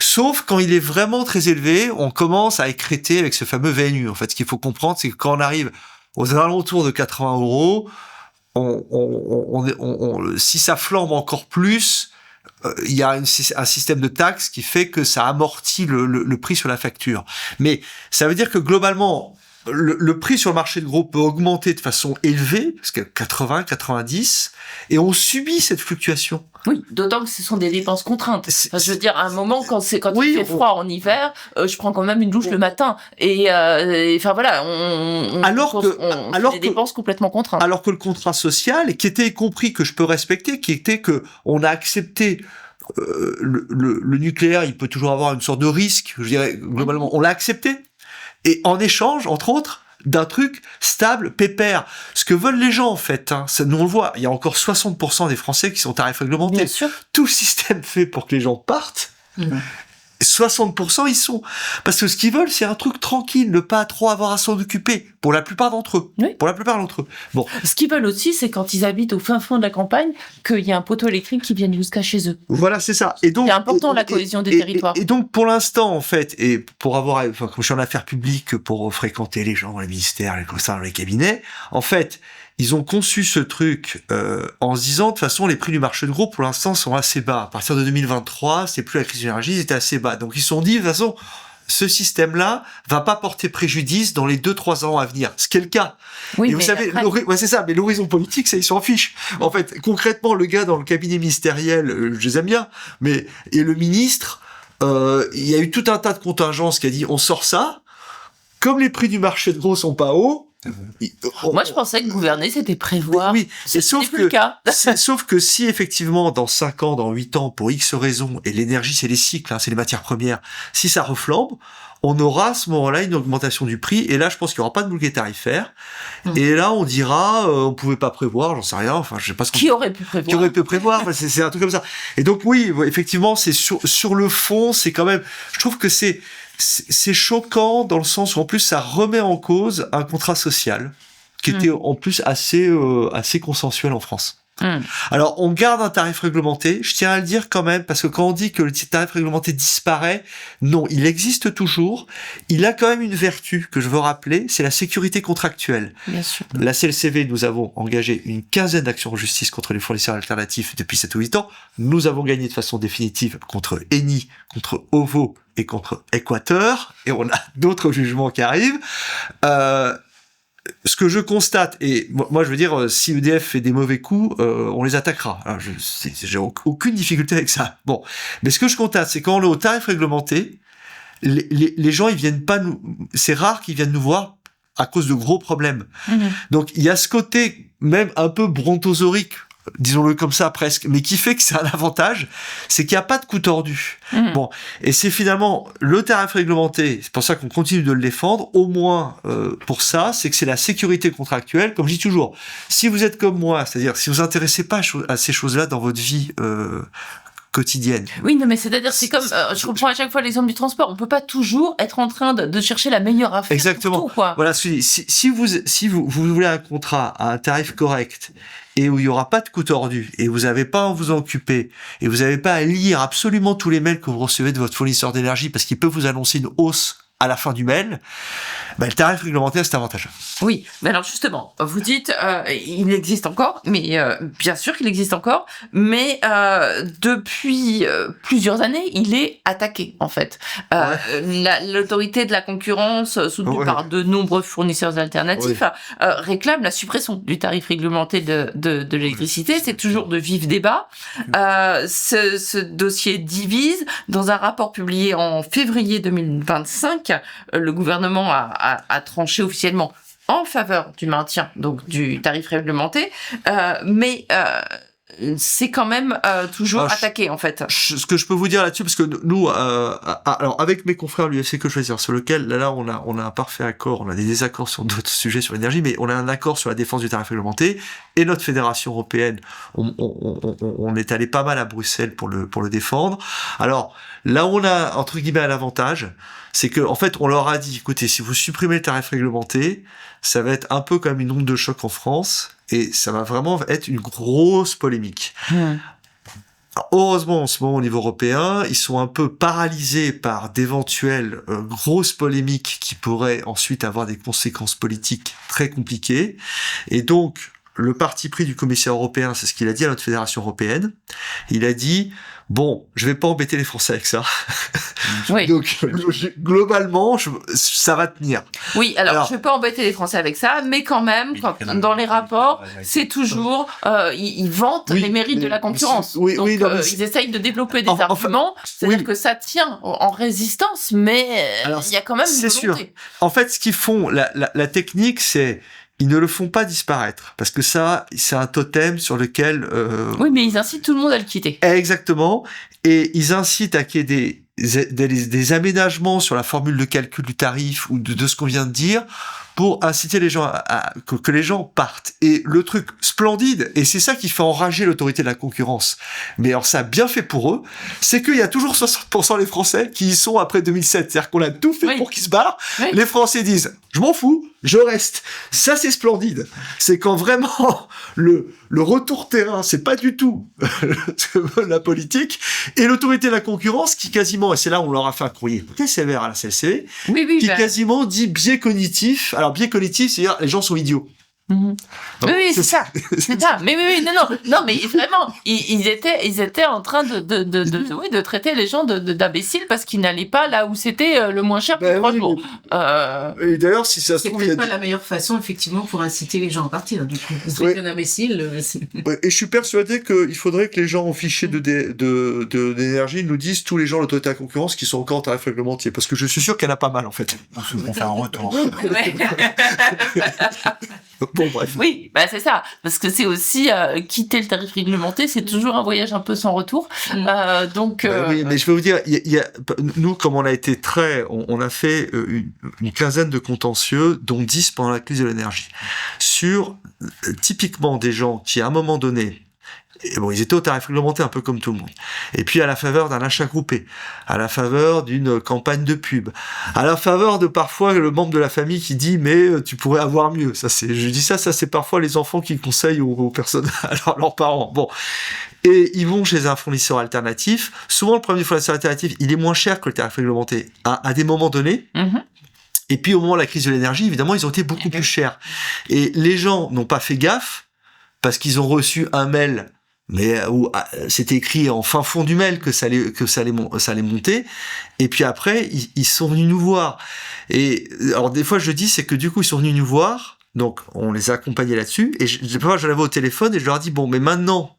Sauf quand il est vraiment très élevé, on commence à écréter avec ce fameux VNU. En fait, ce qu'il faut comprendre, c'est que quand on arrive aux alentours de 80 €, si ça flambe encore plus, il y a un système de taxes qui fait que ça amortit le prix sur la facture. Mais ça veut dire que globalement, le prix sur le marché de gros peut augmenter de façon élevée, parce que 80, 90, et on subit cette fluctuation. Oui, d'autant que ce sont des dépenses contraintes. Enfin, je veux dire, à un moment, quand il fait froid en hiver, je prends quand même une douche le matin. Et enfin voilà, on fait des dépenses complètement contraintes. Alors que le contrat social, qui était compris, que je peux respecter, qui était que on a accepté le nucléaire, il peut toujours avoir une sorte de risque, je dirais, globalement, on l'a accepté. Et en échange, entre autres, d'un truc stable, pépère. Ce que veulent les gens, en fait, nous on le voit, il y a encore 60% des Français qui sont tarifs réglementés. Bien sûr. Tout le système fait pour que les gens partent. 60% ils sont. Parce que ce qu'ils veulent, c'est un truc tranquille, ne pas trop avoir à s'en occuper. Pour la plupart d'entre eux. Oui. Pour la plupart d'entre eux. Bon. Ce qu'ils veulent aussi, c'est quand ils habitent au fin fond de la campagne, qu'il y ait un poteau électrique qui vienne jusqu'à chez eux. Voilà, c'est ça. Et donc, c'est important, la cohésion des territoires. Et donc, pour l'instant, en fait, et pour avoir, enfin, comme je suis en affaires publiques, pour fréquenter les gens dans les ministères, les conseils dans les cabinets, en fait, ils ont conçu ce truc en se disant, de toute façon, les prix du marché de gros, pour l'instant, sont assez bas. À partir de 2023, c'est plus la crise de l'énergie, ils étaient assez bas. Donc, ils se sont dit, de toute façon, ce système-là va pas porter préjudice dans les 2-3 ans à venir. Ce qui est le cas. Oui, et vous savez, ouais, c'est ça, mais l'horizon politique, ça, ils s'en fichent. En fait, concrètement, le gars dans le cabinet ministériel, je les aime bien, mais, et le ministre, il y a eu tout un tas de contingences qui a dit, on sort ça, comme les prix du marché de gros sont pas hauts, moi, je pensais que gouverner, c'était prévoir. Oui, c'est sauf que, le cas. sauf que si effectivement, dans 5 ans, dans 8 ans, pour X raisons, et l'énergie, c'est les cycles, hein, c'est les matières premières, si ça reflambe, on aura à ce moment-là une augmentation du prix, et là, je pense qu'il n'y aura pas de bouclier tarifaire, et là, on dira, on pouvait pas prévoir, j'en sais rien, enfin, je sais pas ce Qui aurait pu prévoir? Qui aurait pu prévoir, enfin, c'est un truc comme ça. Et donc, oui, effectivement, c'est sur le fond, c'est quand même, je trouve que c'est choquant dans le sens où en plus ça remet en cause un contrat social qui était en plus assez consensuel en France. Alors on garde un tarif réglementé, je tiens à le dire quand même, parce que quand on dit que le tarif réglementé disparaît, non, il existe toujours, il a quand même une vertu que je veux rappeler, c'est la sécurité contractuelle. Bien sûr. La CLCV, nous avons engagé une 15aine d'actions en justice contre les fournisseurs alternatifs depuis 7 ou 8 ans, nous avons gagné de façon définitive contre Eni, contre OVO et contre Équateur, et on a d'autres jugements qui arrivent. Ce que je constate, et moi je veux dire, si EDF fait des mauvais coups, on les attaquera. Alors, j'ai aucune difficulté avec ça. Bon, mais ce que je constate, c'est quand on est au tarif réglementé, les gens ils viennent pas nous, c'est rare qu'ils viennent nous voir à cause de gros problèmes. Donc il y a ce côté même un peu brontosaurique, disons-le comme ça presque, mais qui fait que c'est un avantage, c'est qu'il n'y a pas de coup tordu. Bon, et c'est finalement le tarif réglementé, c'est pour ça qu'on continue de le défendre, au moins pour ça, c'est que c'est la sécurité contractuelle, comme je dis toujours, si vous êtes comme moi, c'est-à-dire si vous vous intéressez pas à ces choses-là dans votre vie quotidienne. Oui, non, mais c'est-à-dire, c'est comme, je reprends à chaque fois l'exemple du transport, on peut pas toujours être en train de chercher la meilleure affaire. Exactement. Pour tout, quoi. Voilà, si vous voulez un contrat à un tarif correct, et où il y aura pas de coup tordu, et vous n'avez pas à vous en occuper, et vous n'avez pas à lire absolument tous les mails que vous recevez de votre fournisseur d'énergie, parce qu'il peut vous annoncer une hausse à la fin du mail, ben, le tarif réglementaire, c'est avantageux. Oui, mais alors justement, vous dites, il existe encore, mais bien sûr qu'il existe encore, mais depuis plusieurs années, il est attaqué, en fait. L'autorité de la concurrence, soutenue par de nombreux fournisseurs alternatifs, réclame la suppression du tarif réglementé de l'électricité. C'est toujours de vifs débats. Ce dossier divise. Dans un rapport publié en février 2025, le gouvernement a tranché officiellement en faveur du maintien donc du tarif réglementé, mais c'est quand même toujours attaqué en fait. Ce que je peux vous dire là-dessus, parce que nous, alors avec mes confrères l'UFC Que Choisir, sur lequel là on a un parfait accord, on a des désaccords sur d'autres sujets sur l'énergie, mais on a un accord sur la défense du tarif réglementé, et notre fédération européenne, on est allé pas mal à Bruxelles pour le défendre. Alors là où on a entre guillemets un avantage, c'est que en fait on leur a dit, écoutez, si vous supprimez le tarif réglementé, ça va être un peu comme une onde de choc en France, et ça va vraiment être une grosse polémique. Alors, heureusement, en ce moment, au niveau européen, ils sont un peu paralysés par d'éventuelles grosses polémiques qui pourraient ensuite avoir des conséquences politiques très compliquées. Et donc, le parti pris du commissaire européen, c'est ce qu'il a dit à notre fédération européenne. Il a dit, bon, je vais pas embêter les Français avec ça. Oui. Donc, globalement, ça va tenir. Oui, alors je vais pas embêter les Français avec ça, mais quand même, dans les rapports, c'est toujours, ils vantent les mérites de la concurrence. Donc, ils essayent de développer des arguments, c'est-à-dire que ça tient en résistance, mais il y a quand même une volonté. C'est sûr. En fait, ce qu'ils font, la technique, c'est ils ne le font pas disparaître, parce que ça, c'est un totem sur lequel... Oui, mais ils incitent tout le monde à le quitter. Exactement, et ils incitent à qu'il y ait des aménagements sur la formule de calcul du tarif ou de ce qu'on vient de dire, pour inciter les gens que les gens partent. Et le truc splendide, et c'est ça qui fait enrager l'autorité de la concurrence, mais alors ça a bien fait pour eux, c'est qu'il y a toujours 60% des Français qui y sont après 2007. C'est-à-dire qu'on a tout fait pour qu'ils se barrent. Oui. Les Français disent, je m'en fous, je reste. Ça, c'est splendide. C'est quand vraiment le retour terrain, c'est pas du tout la politique, et l'autorité de la concurrence qui quasiment, et c'est là où on leur a fait un courrier très sévère à la CLCV, qui quasiment dit biais cognitif. Alors, biais cognitif, c'est-à-dire les gens sont idiots. Donc, oui, c'est ça. C'est ça. Mais oui, non, mais vraiment, ils étaient en train de traiter les gens d'imbéciles parce qu'ils n'allaient pas là où c'était le moins cher pour 3 jours. Et d'ailleurs, si ça se trouve, c'est pas la meilleure façon, effectivement, pour inciter les gens à partir. Du coup, un imbécile. Et je suis persuadé qu'il faudrait que les gens au fichier d'énergie nous disent tous les gens de l'autorité de la concurrence qui sont encore en tarif réglementé, parce que je suis sûr qu'il y en a pas mal en fait. On fait un retour. Bon, bref. Oui, bah c'est ça, parce que c'est aussi quitter le tarif réglementé, c'est toujours un voyage un peu sans retour. Donc. Oui, mais je vais vous dire, nous, comme on a été on a fait une quinzaine de contentieux, dont 10 pendant la crise de l'énergie, sur typiquement des gens qui, à un moment donné, et bon, ils étaient au tarif réglementé un peu comme tout le monde. Et puis à la faveur d'un achat groupé, à la faveur d'une campagne de pub, à la faveur de parfois le membre de la famille qui dit mais tu pourrais avoir mieux. Je dis ça c'est parfois les enfants qui conseillent aux personnes, à leurs parents. Bon. Et ils vont chez un fournisseur alternatif. Souvent le premier fournisseur alternatif, il est moins cher que le tarif réglementé à des moments donnés. Mm-hmm. Et puis au moment de la crise de l'énergie, évidemment, ils ont été beaucoup plus chers. Et les gens n'ont pas fait gaffe parce qu'ils ont reçu un mail, mais où c'était écrit en fin fond du mail que ça allait monter. Et puis après, ils sont venus nous voir. Et alors des fois, je dis, c'est que du coup, ils sont venus nous voir. Donc, on les a accompagnés là-dessus. Et je l'avais au téléphone et je leur dis, bon, mais maintenant,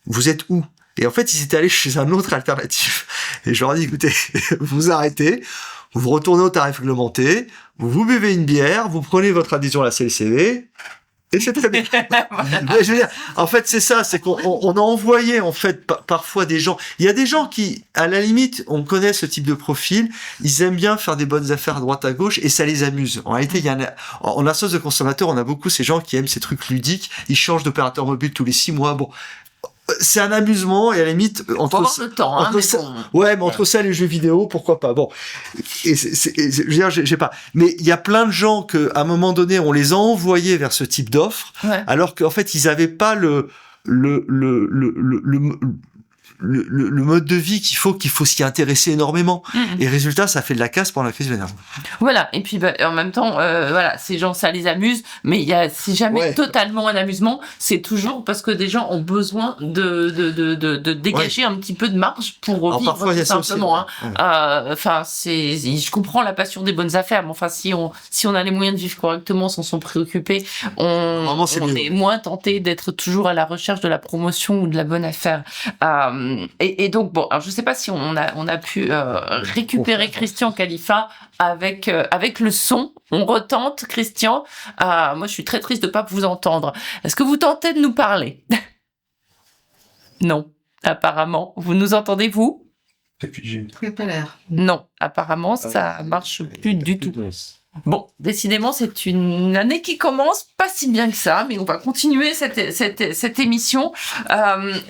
vous êtes où? Et en fait, ils étaient allés chez un autre alternatif. Et je leur ai dit, écoutez, vous arrêtez, vous retournez au tarif réglementé, vous buvez une bière, vous prenez votre adhésion à la CLCV, et c'est très bien. Je veux dire, en fait, c'est ça, c'est qu'on a envoyé, en fait, parfois des gens. Il y a des gens qui, à la limite, on connaît ce type de profil, ils aiment bien faire des bonnes affaires à droite à gauche, et ça les amuse. En réalité, en association de consommateurs, on a beaucoup ces gens qui aiment ces trucs ludiques, ils changent d'opérateur mobile tous les 6 mois, bon. C'est un amusement, et à la limite, entre ça et les jeux vidéo, pourquoi pas. Bon. Et je veux dire, j'ai pas. Mais il y a plein de gens que, à un moment donné, on les a envoyés vers ce type d'offre, alors qu'en fait, ils avaient pas le mode de vie qu'il faut s'y intéresser énormément. Et résultat, ça fait de la casse pendant la crise de l'énergie. Voilà. Et puis, en même temps, voilà, ces gens, ça les amuse, mais c'est jamais totalement un amusement. C'est toujours parce que des gens ont besoin de dégager un petit peu de marge pour vivre, parfois, tout simplement. Enfin, je comprends la passion des bonnes affaires, mais enfin, si on a les moyens de vivre correctement sans s'en préoccuper, on est moins tenté d'être toujours à la recherche de la promotion ou de la bonne affaire. Et donc, bon, alors je sais pas si on a pu récupérer Christian Khalifa avec le son. On retente, Christian. Moi, je suis très triste de pas vous entendre. Est-ce que vous tentez de nous parler? Non, apparemment. Vous nous entendez, vous? Pas l'air. Non, apparemment, ça marche plus du tout. Bon, décidément, c'est une année qui commence pas si bien que ça, mais on va continuer cette émission.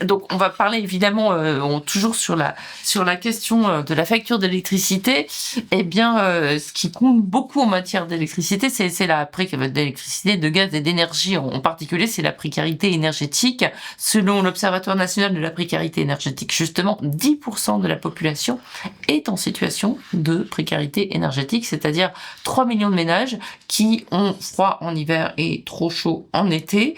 Donc, on va parler évidemment toujours sur la question de la facture d'électricité. Eh bien, ce qui compte beaucoup en matière d'électricité, c'est la d'électricité, de gaz et d'énergie en particulier, c'est la précarité énergétique. Selon l'Observatoire national de la précarité énergétique, justement, 10% de la population est en situation de précarité énergétique, c'est-à-dire 3 millions de ménages qui ont froid en hiver et trop chaud en été.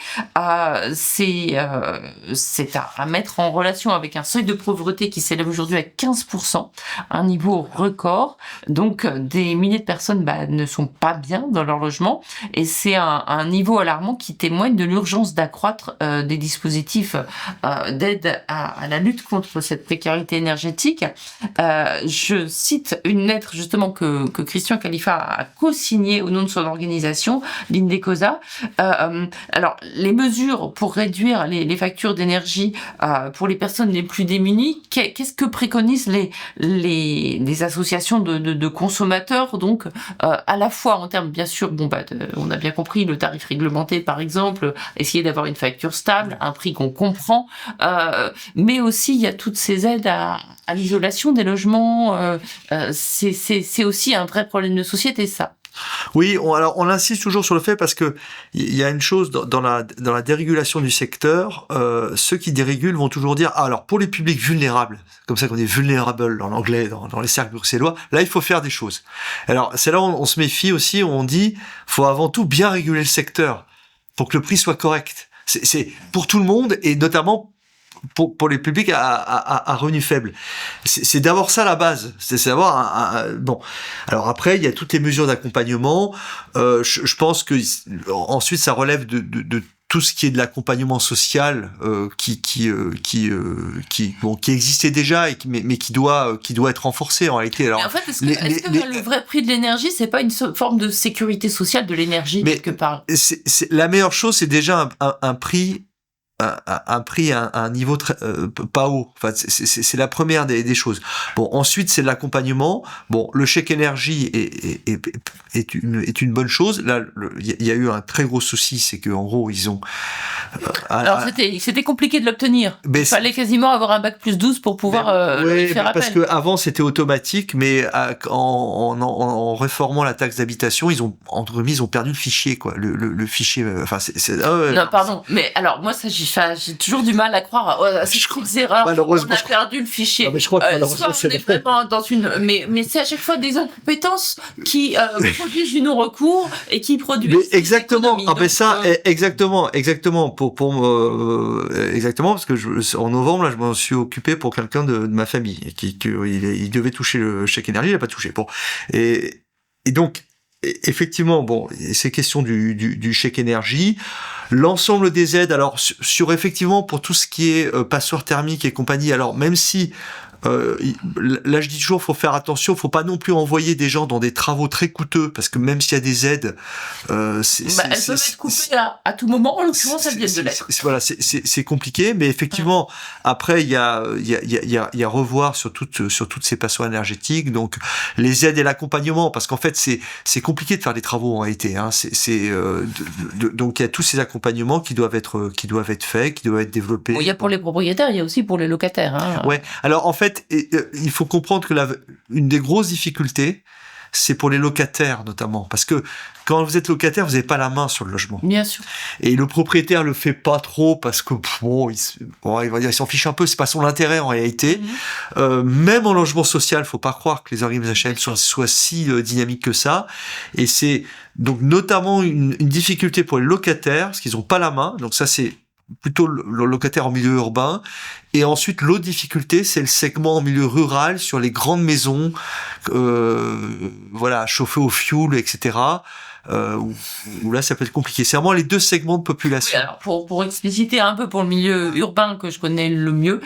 C'est à mettre en relation avec un seuil de pauvreté qui s'élève aujourd'hui à 15%, un niveau record. Donc, des milliers de personnes ne sont pas bien dans leur logement et c'est un niveau alarmant qui témoigne de l'urgence d'accroître des dispositifs d'aide à la lutte contre cette précarité énergétique. Je cite une lettre justement que Christian Khalifa a co-signé au nom de son organisation, l'Indecosa. Alors, les mesures pour réduire les factures d'énergie pour les personnes les plus démunies, qu'est-ce que préconisent les associations de consommateurs, donc à la fois en termes, bien sûr, on a bien compris, le tarif réglementé, par exemple, essayer d'avoir une facture stable, un prix qu'on comprend, mais aussi il y a toutes ces aides à l'isolation des logements. C'est aussi un vrai problème de société, ça. Oui, on insiste toujours sur le fait parce que il y a une chose dans la dérégulation du secteur, ceux qui dérégulent vont toujours dire alors pour les publics vulnérables, comme ça qu'on dit vulnerable en anglais dans les cercles bruxellois, là il faut faire des choses. Alors c'est là où on se méfie aussi, où on dit faut avant tout bien réguler le secteur pour que le prix soit correct. C'est pour tout le monde et notamment pour les publics à revenus faibles. C'est d'abord ça la base. C'est d'avoir bon. Alors après, il y a toutes les mesures d'accompagnement. Je pense que ensuite, ça relève de tout ce qui est de l'accompagnement social qui existait déjà et mais qui doit être renforcé en réalité. Alors, mais en fait, est-ce que le vrai prix de l'énergie, c'est pas une forme de sécurité sociale de l'énergie quelque part? La meilleure chose, c'est déjà un prix. Un prix à un niveau pas haut. Enfin, c'est la première des choses. Bon, ensuite c'est l'accompagnement. Bon, le chèque énergie est une bonne chose. Là, il y a eu un très gros souci, c'est que en gros ils ont. Alors c'était compliqué de l'obtenir. Il fallait quasiment avoir un bac plus 12 pour pouvoir faire appel. Parce que avant c'était automatique, mais en réformant la taxe d'habitation, ils ont perdu le fichier quoi. Le fichier. Enfin non, pardon. Mais alors moi ça j'ai toujours du mal à croire à ces petites erreurs. On a perdu le fichier. Non, mais je crois que malheureusement, soit on est vraiment dans mais c'est à chaque fois des incompétences qui produisent du non-recours et qui produisent. Mais exactement. Exactement. Exactement parce que en novembre là, je m'en suis occupé pour quelqu'un de ma famille il devait toucher le chèque énergie, il n'a pas touché. Bon et donc. Effectivement, bon, c'est question du chèque énergie, l'ensemble des aides. Alors sur effectivement pour tout ce qui est passoire thermique et compagnie. Alors même si là je dis toujours, faut faire attention, faut pas non plus envoyer des gens dans des travaux très coûteux parce que même s'il y a des aides, elles peuvent être coupées à tout moment. En l'occurrence, elles viennent de l'être. Voilà, c'est compliqué, mais effectivement après il y a revoir sur toutes ces passoires énergétiques, donc les aides et l'accompagnement, parce qu'en fait c'est compliqué de faire des travaux en réalité. Hein, donc il y a tous ces accompagnements qui doivent être faits, qui doivent être développés. Bon, il y a pour les propriétaires, il y a aussi pour les locataires. Hein. Ouais. Alors en fait, il faut comprendre que une des grosses difficultés, c'est pour les locataires notamment, parce que quand vous êtes locataire, vous n'avez pas la main sur le logement. Bien sûr. Et le propriétaire le fait pas trop parce que il va dire il s'en fiche un peu, c'est pas son intérêt en réalité. Même en logement social, faut pas croire que les organismes HLM soient si dynamiques que ça. Et c'est donc notamment une difficulté pour les locataires parce qu'ils n'ont pas la main. Donc ça c'est plutôt le locataire en milieu urbain. Et ensuite, l'autre difficulté, c'est le segment en milieu rural sur les grandes maisons, chauffées au fioul, etc. Où là, ça peut être compliqué. C'est vraiment les deux segments de population. Oui, alors pour expliciter un peu pour le milieu urbain que je connais le mieux,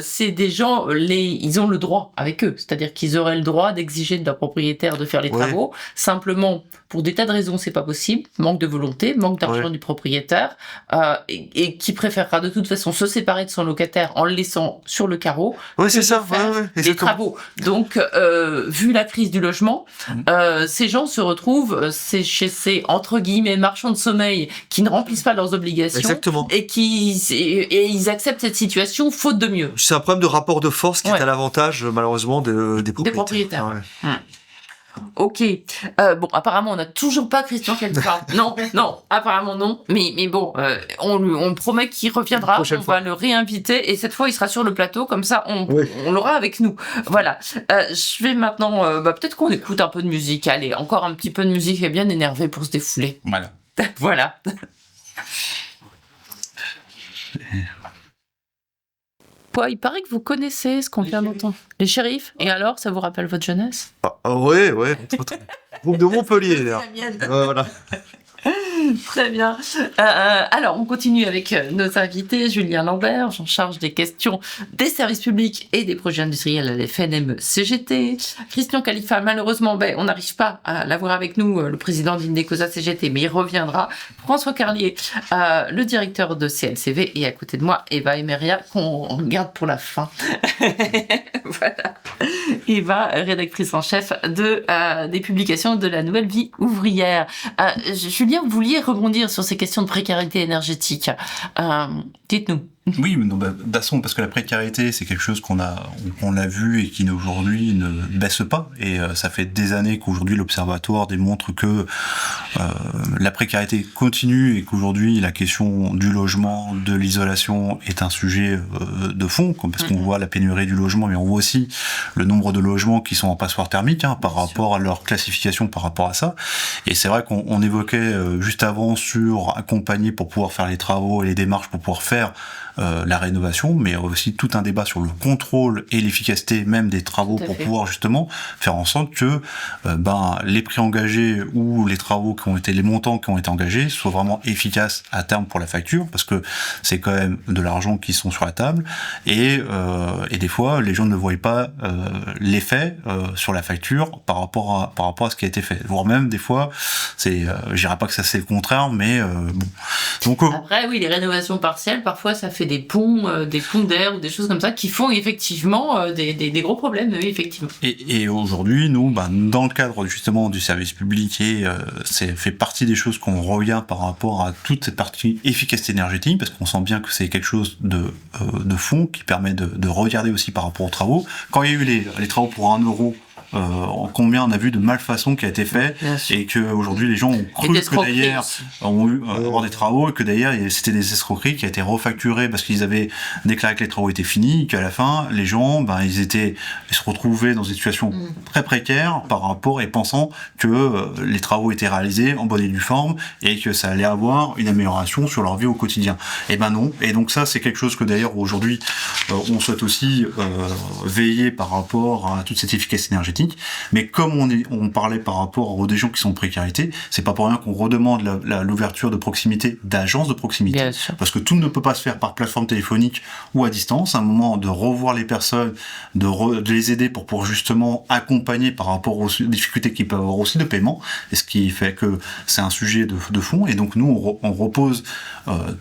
c'est des gens, ils ont le droit avec eux. C'est-à-dire qu'ils auraient le droit d'exiger de leur propriétaire de faire les travaux. Simplement, pour des tas de raisons, c'est pas possible. Manque de volonté, manque d'argent du propriétaire, et qui préférera de toute façon se séparer de son locataire en le laissant sur le carreau. Oui, c'est ça. Les travaux. Donc, vu la crise du logement, ces gens se retrouvent chez ces entre guillemets marchands de sommeil qui ne remplissent pas leurs obligations. Exactement. Et ils acceptent cette situation faute de mieux. C'est un problème de rapport de force qui est à l'avantage malheureusement des propriétaires. Ok. Bon, apparemment, on n'a toujours pas Christian Kalifa. Non, apparemment non. Mais bon, on promet qu'il reviendra. On va le réinviter et cette fois, il sera sur le plateau. Comme ça, on l'aura avec nous. Voilà. Je vais maintenant... peut-être qu'on écoute un peu de musique. Allez, encore un petit peu de musique et bien énervé pour se défouler. Voilà. Voilà. Il paraît que vous connaissez ce qu'on vient d'entendre. Les shérifs. Et alors, ça vous rappelle votre jeunesse? Oui. Groupe de Montpellier, d'ailleurs. La mienne. Voilà. Très bien. Alors, on continue avec nos invités. Julien Lambert, en charge des questions des services publics et des projets industriels à la FNM-CGT. Christian Khalifa, malheureusement, on n'arrive pas à l'avoir avec nous, le président d'Indecosa CGT, mais il reviendra. François Carlier, le directeur de CLCV, et à côté de moi, Eva Emeria, qu'on garde pour la fin. Voilà. Eva, rédactrice en chef des publications de la Nouvelle Vie ouvrière. Julien, vous vouliez rebondir sur ces questions de précarité énergétique. Dites-nous. Oui, mais non, d'asson, parce que la précarité, c'est quelque chose qu'on a vu et qui aujourd'hui ne baisse pas. Et ça fait des années qu'aujourd'hui l'Observatoire démontre que la précarité continue et qu'aujourd'hui la question du logement, de l'isolation est un sujet de fond, parce qu'on voit la pénurie du logement, mais on voit aussi le nombre de logements qui sont en passoire thermique par rapport à leur classification par rapport à ça. Et c'est vrai qu'on évoquait juste avant sur accompagner pour pouvoir faire les travaux et les démarches pour pouvoir faire la rénovation, mais aussi tout un débat sur le contrôle et l'efficacité même des travaux pour pouvoir justement faire en sorte que les prix engagés ou les travaux les montants qui ont été engagés soient vraiment efficaces à terme pour la facture, parce que c'est quand même de l'argent qui sont sur la table et des fois les gens ne voient pas l'effet sur la facture par rapport à ce qui a été fait, voire même des fois je dirais pas que ça c'est le contraire, mais bon. Donc après oui, les rénovations partielles parfois ça fait des ponts d'air ou des choses comme ça qui font effectivement des gros problèmes, oui, effectivement. Et aujourd'hui, nous, dans le cadre justement du service public, c'est fait partie des choses qu'on revient par rapport à toute cette partie efficacité énergétique, parce qu'on sent bien que c'est quelque chose de fond qui permet de regarder aussi par rapport aux travaux. Quand il y a eu les travaux pour 1 euro, combien on a vu de malfaçons qui a été fait, et que aujourd'hui les gens ont cru que d'ailleurs ont eu avoir des travaux et que d'ailleurs c'était des escroqueries qui a été refacturées parce qu'ils avaient déclaré que les travaux étaient finis, qu'à la fin les gens ils se retrouvaient dans une situation très précaire par rapport et pensant que les travaux étaient réalisés en bonne et due forme et que ça allait avoir une amélioration sur leur vie au quotidien. Et non. Et donc ça c'est quelque chose que d'ailleurs aujourd'hui on souhaite aussi veiller par rapport à toute cette efficacité énergétique. Mais comme on parlait par rapport aux des gens qui sont en précarité, c'est pas pour rien qu'on redemande l'ouverture de proximité, d'agences de proximité. Parce que tout ne peut pas se faire par plateforme téléphonique ou à distance. À un moment de revoir les personnes, de les aider pour justement accompagner par rapport aux difficultés qu'ils peuvent avoir aussi de paiement. Et ce qui fait que c'est un sujet de fond. Et donc nous, on repose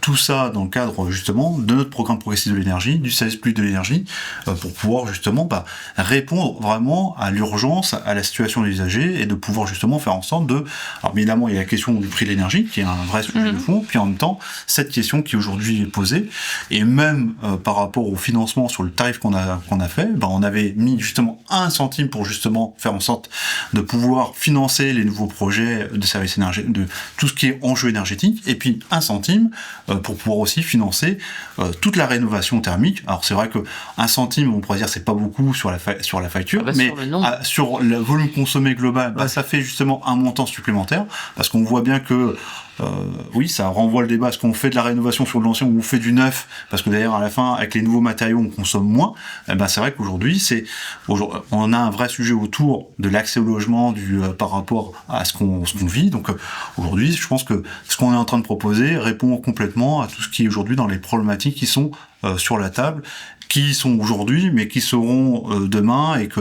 tout ça dans le cadre justement de notre programme progressif de l'énergie, du service public de l'énergie, pour pouvoir justement répondre vraiment à l'urgence, à la situation des usagers et de pouvoir justement faire en sorte alors évidemment il y a la question du prix de l'énergie qui est un vrai sujet de fond, puis en même temps cette question qui aujourd'hui est posée, et même par rapport au financement sur le tarif qu'on a fait, on avait mis justement 1 centime pour justement faire en sorte de pouvoir financer les nouveaux projets de services énergétiques, de tout ce qui est enjeu énergétique, et puis 1 centime pour pouvoir aussi financer toute la rénovation thermique. Alors c'est vrai que 1 centime on pourrait dire c'est pas beaucoup sur la facture, mais sur le volume consommé global, ça fait justement un montant supplémentaire, parce qu'on voit bien que oui, ça renvoie le débat. Est-ce qu'on fait de la rénovation sur de l'ancien ou on fait du neuf? Parce que d'ailleurs, à la fin, avec les nouveaux matériaux, on consomme moins. C'est vrai qu'aujourd'hui, on a un vrai sujet autour de l'accès au logement, par rapport à ce qu'on vit. Donc aujourd'hui, je pense que ce qu'on est en train de proposer répond complètement à tout ce qui est aujourd'hui dans les problématiques qui sont sur la table, qui sont aujourd'hui, mais qui seront demain, et que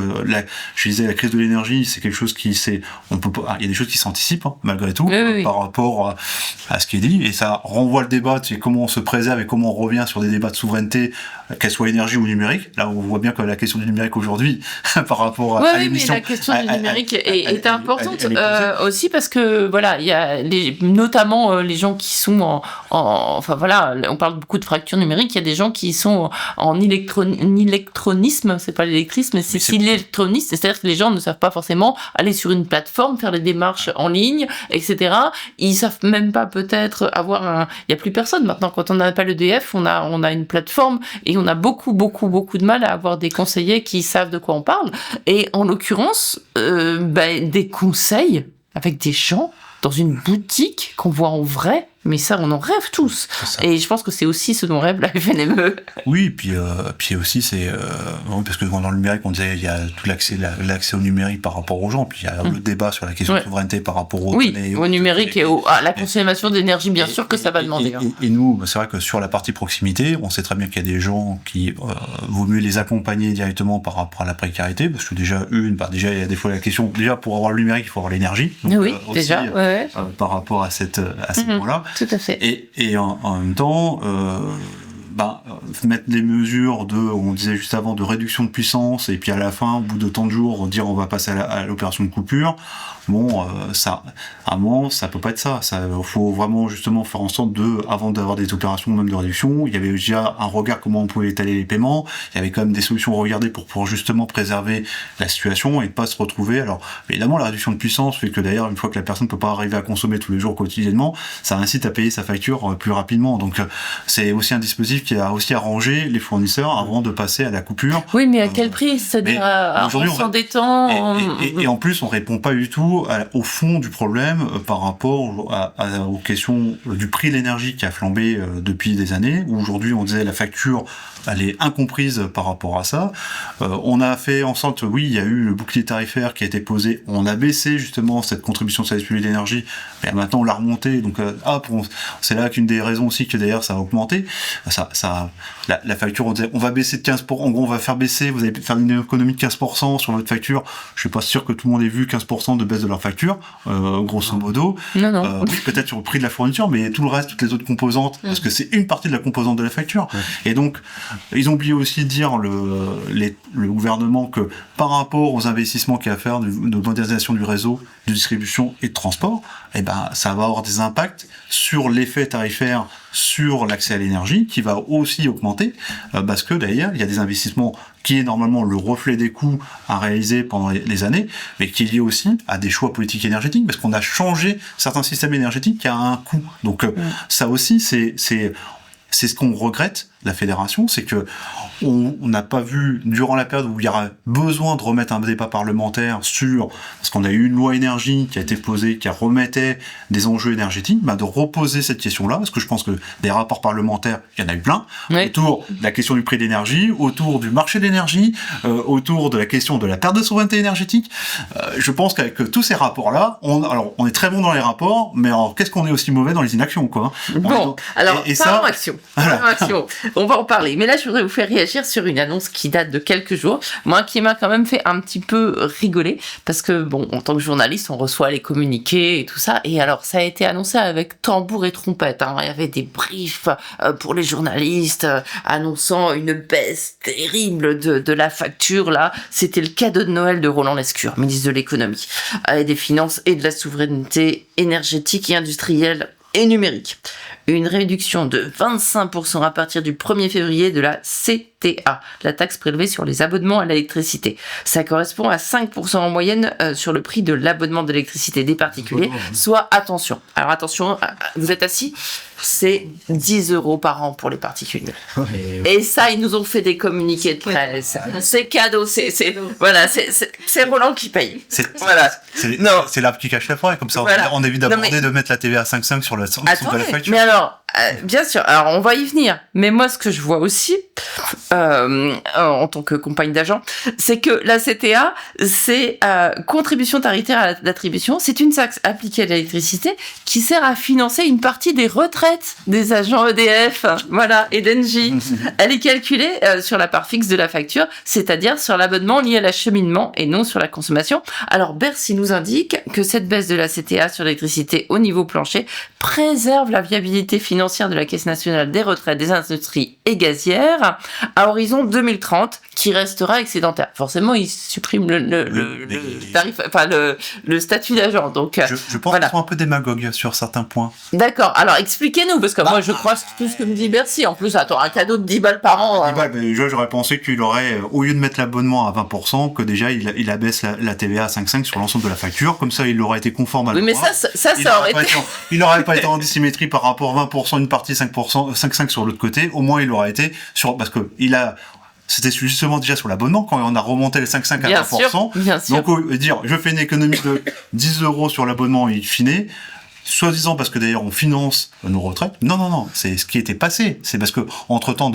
je disais la crise de l'énergie, c'est quelque chose il y a des choses qui s'anticipent malgré tout, par rapport à ce qui est dit, et ça renvoie le débat, c'est comment on se préserve et comment on revient sur des débats de souveraineté, qu'elle soit énergie ou numérique. Là, on voit bien que la question du numérique aujourd'hui, par rapport à l'émission, mais la question du numérique est importante aussi, parce que voilà, il y a notamment les gens qui sont enfin voilà, on parle beaucoup de fracture numérique. Il y a des gens qui sont en électronisme, c'est pas l'électrisme, mais c'est l'électronisme, c'est-à-dire que les gens ne savent pas forcément aller sur une plateforme, faire des démarches en ligne, etc. Ils savent même pas peut-être il y a plus personne maintenant. Quand on n'a pas l'EDF, on a une plateforme, et on a beaucoup de mal à avoir des conseillers qui savent de quoi on parle. Et en l'occurrence, des conseils avec des gens dans une boutique qu'on voit en vrai, Mais ça, on en rêve tous. Et je pense que c'est aussi ce dont rêve la FNME. Oui, puis aussi c'est parce que dans le numérique on disait il y a tout l'accès au numérique par rapport aux gens, puis il y a le débat sur la question de souveraineté par rapport aux données, au numérique et à la consommation d'énergie bien sûr que ça va demander. Et nous, c'est vrai que sur la partie proximité, on sait très bien qu'il y a des gens qui vaut mieux les accompagner directement par rapport à la précarité, parce que déjà il y a des fois la question déjà pour avoir le numérique il faut avoir l'énergie. Donc, oui, aussi, déjà. Par rapport à ces points-là. Tout à fait. Et en même temps, mettre des mesures on disait juste avant, de réduction de puissance, et puis à la fin, au bout de tant de jours, dire on va passer à l'opération de coupure. Ça, à un moment, ça peut pas être ça. Faut vraiment justement faire en sorte avant d'avoir des opérations même de réduction, il y avait déjà un regard comment on pouvait étaler les paiements. Il y avait quand même des solutions à regarder pour justement préserver la situation et ne pas se retrouver. Alors, évidemment, la réduction de puissance fait que d'ailleurs, une fois que la personne peut pas arriver à consommer tous les jours quotidiennement, ça incite à payer sa facture plus rapidement. Donc, c'est aussi un dispositif qui a aussi arrangé les fournisseurs avant de passer à la coupure. Oui, mais à quel prix? C'est-à-dire en s'endettant. Et en plus, on répond pas du tout au fond du problème par rapport aux questions du prix de l'énergie qui a flambé depuis des années, où aujourd'hui on disait la facture elle est incomprise par rapport à ça. On a fait en sorte, oui, il y a eu le bouclier tarifaire qui a été posé, on a baissé justement cette contribution de service public d'énergie, mais maintenant on l'a remonté, donc c'est là qu'une des raisons aussi que d'ailleurs ça a augmenté. La facture, on disait, on va baisser de 15%, en gros on va faire baisser, vous allez faire une économie de 15% sur votre facture. Je suis pas sûr que tout le monde ait vu 15% de baisse de leur facture, grosso modo. Non. Peut-être sur le prix de la fourniture, mais tout le reste, toutes les autres composantes, parce que c'est une partie de la composante de la facture. Et donc, ils ont oublié aussi de dire, le gouvernement, que par rapport aux investissements qu'il y a à faire de modernisation du réseau, de distribution et de transport, ça va avoir des impacts sur l'effet tarifaire, sur l'accès à l'énergie, qui va aussi augmenter, parce que d'ailleurs, il y a des investissements qui est normalement le reflet des coûts à réaliser pendant les années, mais qui est lié aussi à des choix politiques énergétiques, parce qu'on a changé certains systèmes énergétiques qui a un coût. Donc ça aussi, c'est ce qu'on regrette, la fédération, c'est que on n'a pas vu, durant la période où il y aura besoin de remettre un débat parlementaire parce qu'on a eu une loi énergie qui a été posée, qui remettait des enjeux énergétiques, de reposer cette question-là, parce que je pense que des rapports parlementaires, il y en a eu plein, autour de la question du prix de l'énergie, autour du marché de l'énergie, autour de la question de la perte de souveraineté énergétique. Je pense qu'avec tous ces rapports-là, on est très bon dans les rapports, mais alors qu'est-ce qu'on est aussi mauvais dans les inactions, quoi. Bon, parlons action. On va en parler. Mais là, je voudrais vous faire réagir sur une annonce qui date de quelques jours. Moi, qui m'a quand même fait un petit peu rigoler. Parce que, en tant que journaliste, on reçoit les communiqués et tout ça. Et alors, ça a été annoncé avec tambour et trompette. Il y avait des briefs pour les journalistes annonçant une baisse terrible de la facture. Là, c'était le cadeau de Noël de Roland Lescure, ministre de l'économie, et des finances et de la souveraineté énergétique et industrielle et numérique. Une réduction de 25% à partir du 1er février de la CTA, la taxe prélevée sur les abonnements à l'électricité. Ça correspond à 5% en moyenne sur le prix de l'abonnement d'électricité des particuliers, soit attention. Alors attention, vous êtes assis ? C'est 10 € par an pour les particuliers. Et ça, ils nous ont fait des communiqués de presse. C'est cadeau, c'est Roland qui paye. C'est l'arbre qui cache la forêt, comme ça on évite d'aborder de mettre la TVA à 5,5 sur la dessous de la facture. Mais alors, bien sûr, alors on va y venir. Mais moi, ce que je vois aussi, en tant que compagne d'agent, c'est que la CTA, c'est contribution tarifaire à l'attribution, c'est une taxe appliquée à l'électricité qui sert à financer une partie des retraites des agents EDF, et d'Engie. Elle est calculée sur la part fixe de la facture, c'est-à-dire sur l'abonnement lié à l'acheminement et non sur la consommation. Alors Bercy nous indique que cette baisse de la CTA sur l'électricité au niveau plancher préserve la viabilité financière de la Caisse nationale des retraites des industries et gazières à horizon 2030, qui restera excédentaire. Forcément, il supprime le tarif, le statut d'agent. Donc, je pense qu'ils sont un peu démagogues sur certains points. D'accord. Alors, expliquez-nous, parce que moi, je crois tout ce que me dit Bercy. En plus, attends, un cadeau de 10 balles par an. 10 balles, mais j'aurais pensé qu'il aurait, au lieu de mettre l'abonnement à 20%, que déjà, il abaisse la TVA à 5,5 sur l'ensemble de la facture. Comme ça, il aurait été conforme à la loi. Oui, mais ça aurait été... Il n'aurait pas été en dissymétrie par rapport à 20% une partie, 5,5 sur l'autre côté. Au moins, il aurait été parce que c'était justement déjà sur l'abonnement quand on a remonté les 5,5 à 20%. Bien sûr. Donc, dire, je fais une économie de 10 € sur l'abonnement in fine, soi-disant parce que d'ailleurs on finance nos retraites. Non, c'est ce qui était passé. C'est parce que entre-temps,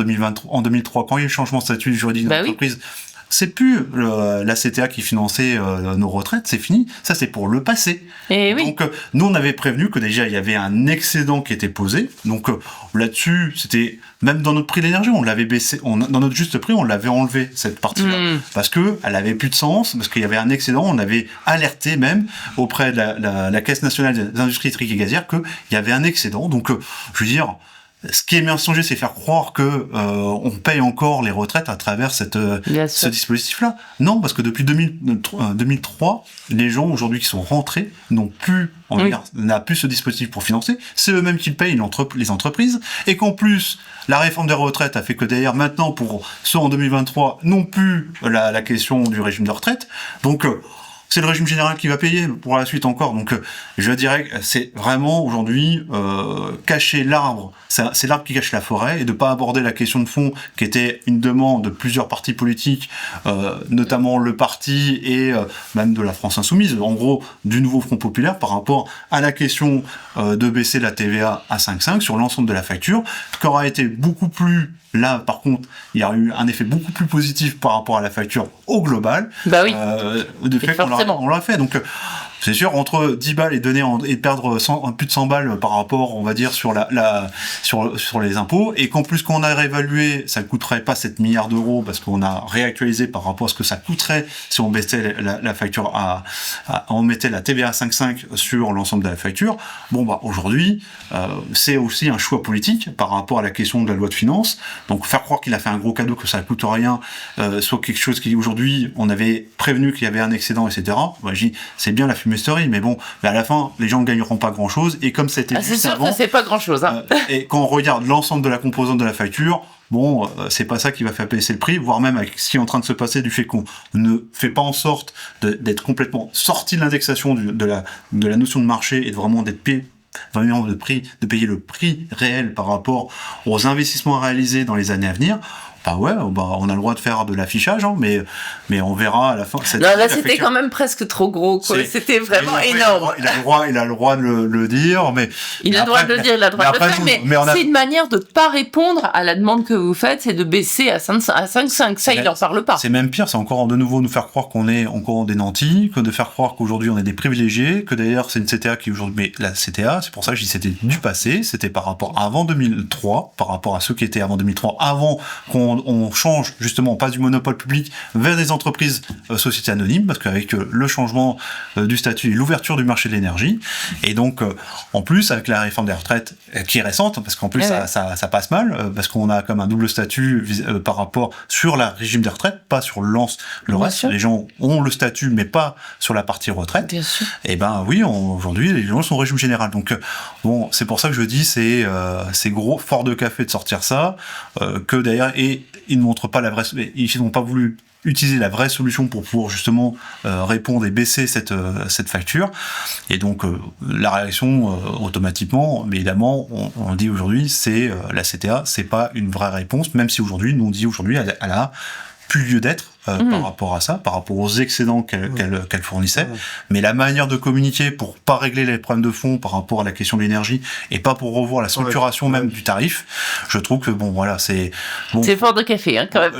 en 2003, quand il y a eu le changement de statut juridique de l'entreprise, c'est plus la CTA qui finançait nos retraites, c'est fini. Ça, c'est pour le passé. Et donc, nous, on avait prévenu que déjà, il y avait un excédent qui était posé. Donc, là-dessus, c'était même dans notre prix de l'énergie, on l'avait baissé. Dans notre juste prix, on l'avait enlevé, cette partie-là. Parce que elle avait plus de sens, parce qu'il y avait un excédent. On avait alerté même auprès de la Caisse nationale des industries électriques et gazières qu'il y avait un excédent. Donc, je veux dire... Ce qui est mensonger, c'est faire croire que on paye encore les retraites à travers ce dispositif-là. Non, parce que depuis 2003, les gens aujourd'hui qui sont rentrés n'ont plus, n'a plus ce dispositif pour financer. C'est eux-mêmes qui le payent, les entreprises, et qu'en plus, la réforme des retraites a fait que d'ailleurs maintenant, pour ceux en 2023, non plus la question du régime de retraite. Donc c'est le régime général qui va payer pour la suite encore. Donc, je dirais que c'est vraiment aujourd'hui cacher l'arbre. C'est l'arbre qui cache la forêt, et de pas aborder la question de fond qui était une demande de plusieurs partis politiques, notamment le parti et même de la France Insoumise, en gros du nouveau Front Populaire, par rapport à la question de baisser la TVA à 5,5 sur l'ensemble de la facture, qui aura été beaucoup plus... Là, par contre, il y a eu un effet beaucoup plus positif par rapport à la facture au global. Bah oui. De fait qu'on l'a fait. Donc, c'est sûr, entre 10 balles et perdre plus de 100 balles par rapport, on va dire, sur sur les impôts, et qu'en plus, qu'on a réévalué, ça ne coûterait pas 7 milliards d'euros, parce qu'on a réactualisé par rapport à ce que ça coûterait si on baissait la facture on mettait la TVA à 5,5 sur l'ensemble de la facture. Bon, bah, aujourd'hui, c'est aussi un choix politique par rapport à la question de la loi de finances. Donc, faire croire qu'il a fait un gros cadeau, que ça ne coûte rien, soit quelque chose qui, aujourd'hui, on avait prévenu qu'il y avait un excédent, etc. Bah, c'est bien la fumisterie, mais bon, à la fin, les gens ne gagneront pas grand-chose, et comme c'était c'est sûr que c'est pas grand-chose. Hein. Et quand on regarde l'ensemble de la composante de la facture, bon, c'est pas ça qui va faire baisser le prix, voire même avec ce qui est en train de se passer du fait qu'on ne fait pas en sorte d'être complètement sorti de l'indexation de la notion de marché, et de vraiment d'être payé, de payer le prix réel par rapport aux investissements à réaliser dans les années à venir. Bah ouais, on a le droit de faire de l'affichage, hein, mais on verra à la fin. Non, là, c'était quand même presque trop gros, quoi. C'était vraiment énorme. Il a le droit de le dire, mais... Il a le droit de le dire, il a le droit de le faire, mais c'est une manière de ne pas répondre à la demande que vous faites, c'est de baisser à 5,5. Ça, il n'en parle pas. C'est même pire, c'est encore de nouveau nous faire croire qu'on est encore des nantis, que de faire croire qu'aujourd'hui on est des privilégiés, que d'ailleurs c'est une CTA qui aujourd'hui... Mais la CTA, c'est pour ça que je dis c'était du passé, c'était par rapport à avant 2003, par rapport à ceux qui étaient avant 2003, avant qu'on change justement, on passe du monopole public vers des entreprises sociétés anonymes, parce qu'avec le changement du statut et l'ouverture du marché de l'énergie, et donc en plus avec la réforme des retraites qui est récente, parce qu'en plus ça passe mal, parce qu'on a comme un double statut par rapport sur le régime des retraites, pas sur le reste. Les gens ont le statut mais pas sur la partie retraite. Bien sûr. Et ben oui, aujourd'hui les gens sont au régime général. Donc bon, c'est pour ça que je dis c'est gros fort de café de sortir ça, que d'ailleurs, et ils ne montrent pas ils n'ont pas voulu utiliser la vraie solution pour pouvoir justement répondre et baisser cette facture. Et donc la réaction automatiquement, mais évidemment, on dit aujourd'hui, c'est la CTA, c'est pas une vraie réponse, même si aujourd'hui, nous on dit aujourd'hui, elle a plus lieu d'être par rapport à ça, par rapport aux excédents qu'elle fournissait. Mais la manière de communiquer pour pas régler les problèmes de fond par rapport à la question de l'énergie, et pas pour revoir la structuration même du tarif, je trouve que bon, voilà, c'est... Bon, c'est fort de café, hein, quand même.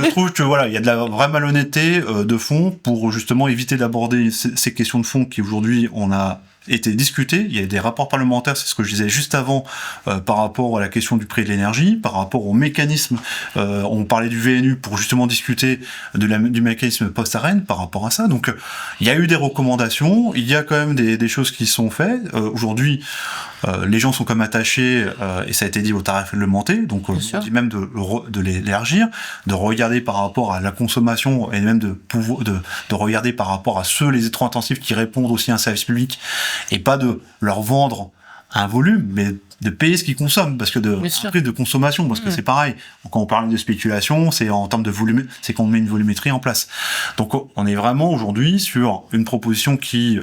Je trouve que voilà, il y a de la vraie malhonnêteté de fond pour justement éviter d'aborder ces questions de fond qui aujourd'hui, on a été discuté. Il y a des rapports parlementaires, c'est ce que je disais juste avant, par rapport à la question du prix de l'énergie, par rapport au mécanisme, on parlait du VNU pour justement discuter du mécanisme post-ARENH par rapport à ça. Donc il y a eu des recommandations, il y a quand même des choses qui sont faites. Aujourd'hui, les gens sont comme attachés, et ça a été dit, au tarif réglementé, donc on dit même de l'élargir, de regarder par rapport à la consommation, et même de regarder par rapport à les électro-intensifs qui répondent aussi à un service public, et pas de leur vendre un volume, mais de payer ce qu'ils consomment, parce que un prix de consommation, parce que c'est pareil. Quand on parle de spéculation, c'est en termes de volume, c'est qu'on met une volumétrie en place. Donc on est vraiment aujourd'hui sur une proposition qui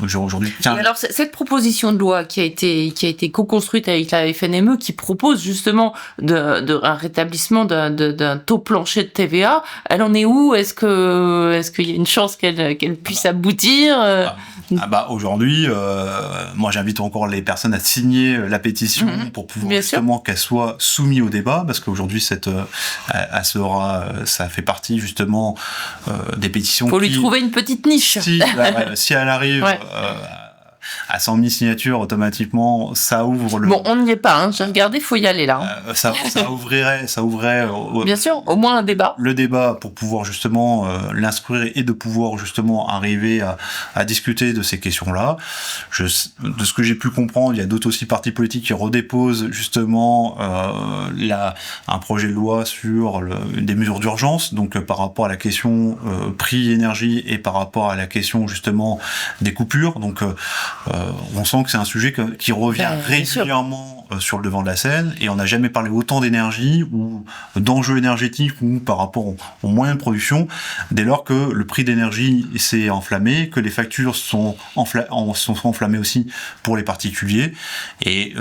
aujourd'hui. Et alors cette proposition de loi qui a été co-construite avec la FNME, qui propose justement un rétablissement d'un taux plancher de TVA, elle en est où? Est-ce qu'il y a une chance qu'elle puisse aboutir? Aujourd'hui, moi j'invite encore les personnes à signer la pétition pour pouvoir justement qu'elle soit soumise au débat, parce qu'aujourd'hui ça fait partie justement des pétitions. Faut lui trouver une petite niche. Si elle arrive à 100 000 signatures, automatiquement, ça ouvre le... Bon, on n'y est pas, hein. J'ai regardé, faut y aller là. Ça ouvrait bien sûr, au moins un débat. Le débat pour pouvoir justement l'instruire et de pouvoir justement arriver à discuter de ces questions-là. De ce que j'ai pu comprendre, il y a d'autres aussi partis politiques qui redéposent justement un projet de loi sur des mesures d'urgence, donc par rapport à la question prix énergie et par rapport à la question justement des coupures. Donc on sent que c'est un sujet qui revient régulièrement sur le devant de la scène, et on n'a jamais parlé autant d'énergie ou d'enjeux énergétiques ou par rapport aux moyens de production, dès lors que le prix d'énergie s'est enflammé, que les factures sont enflammées aussi pour les particuliers. Et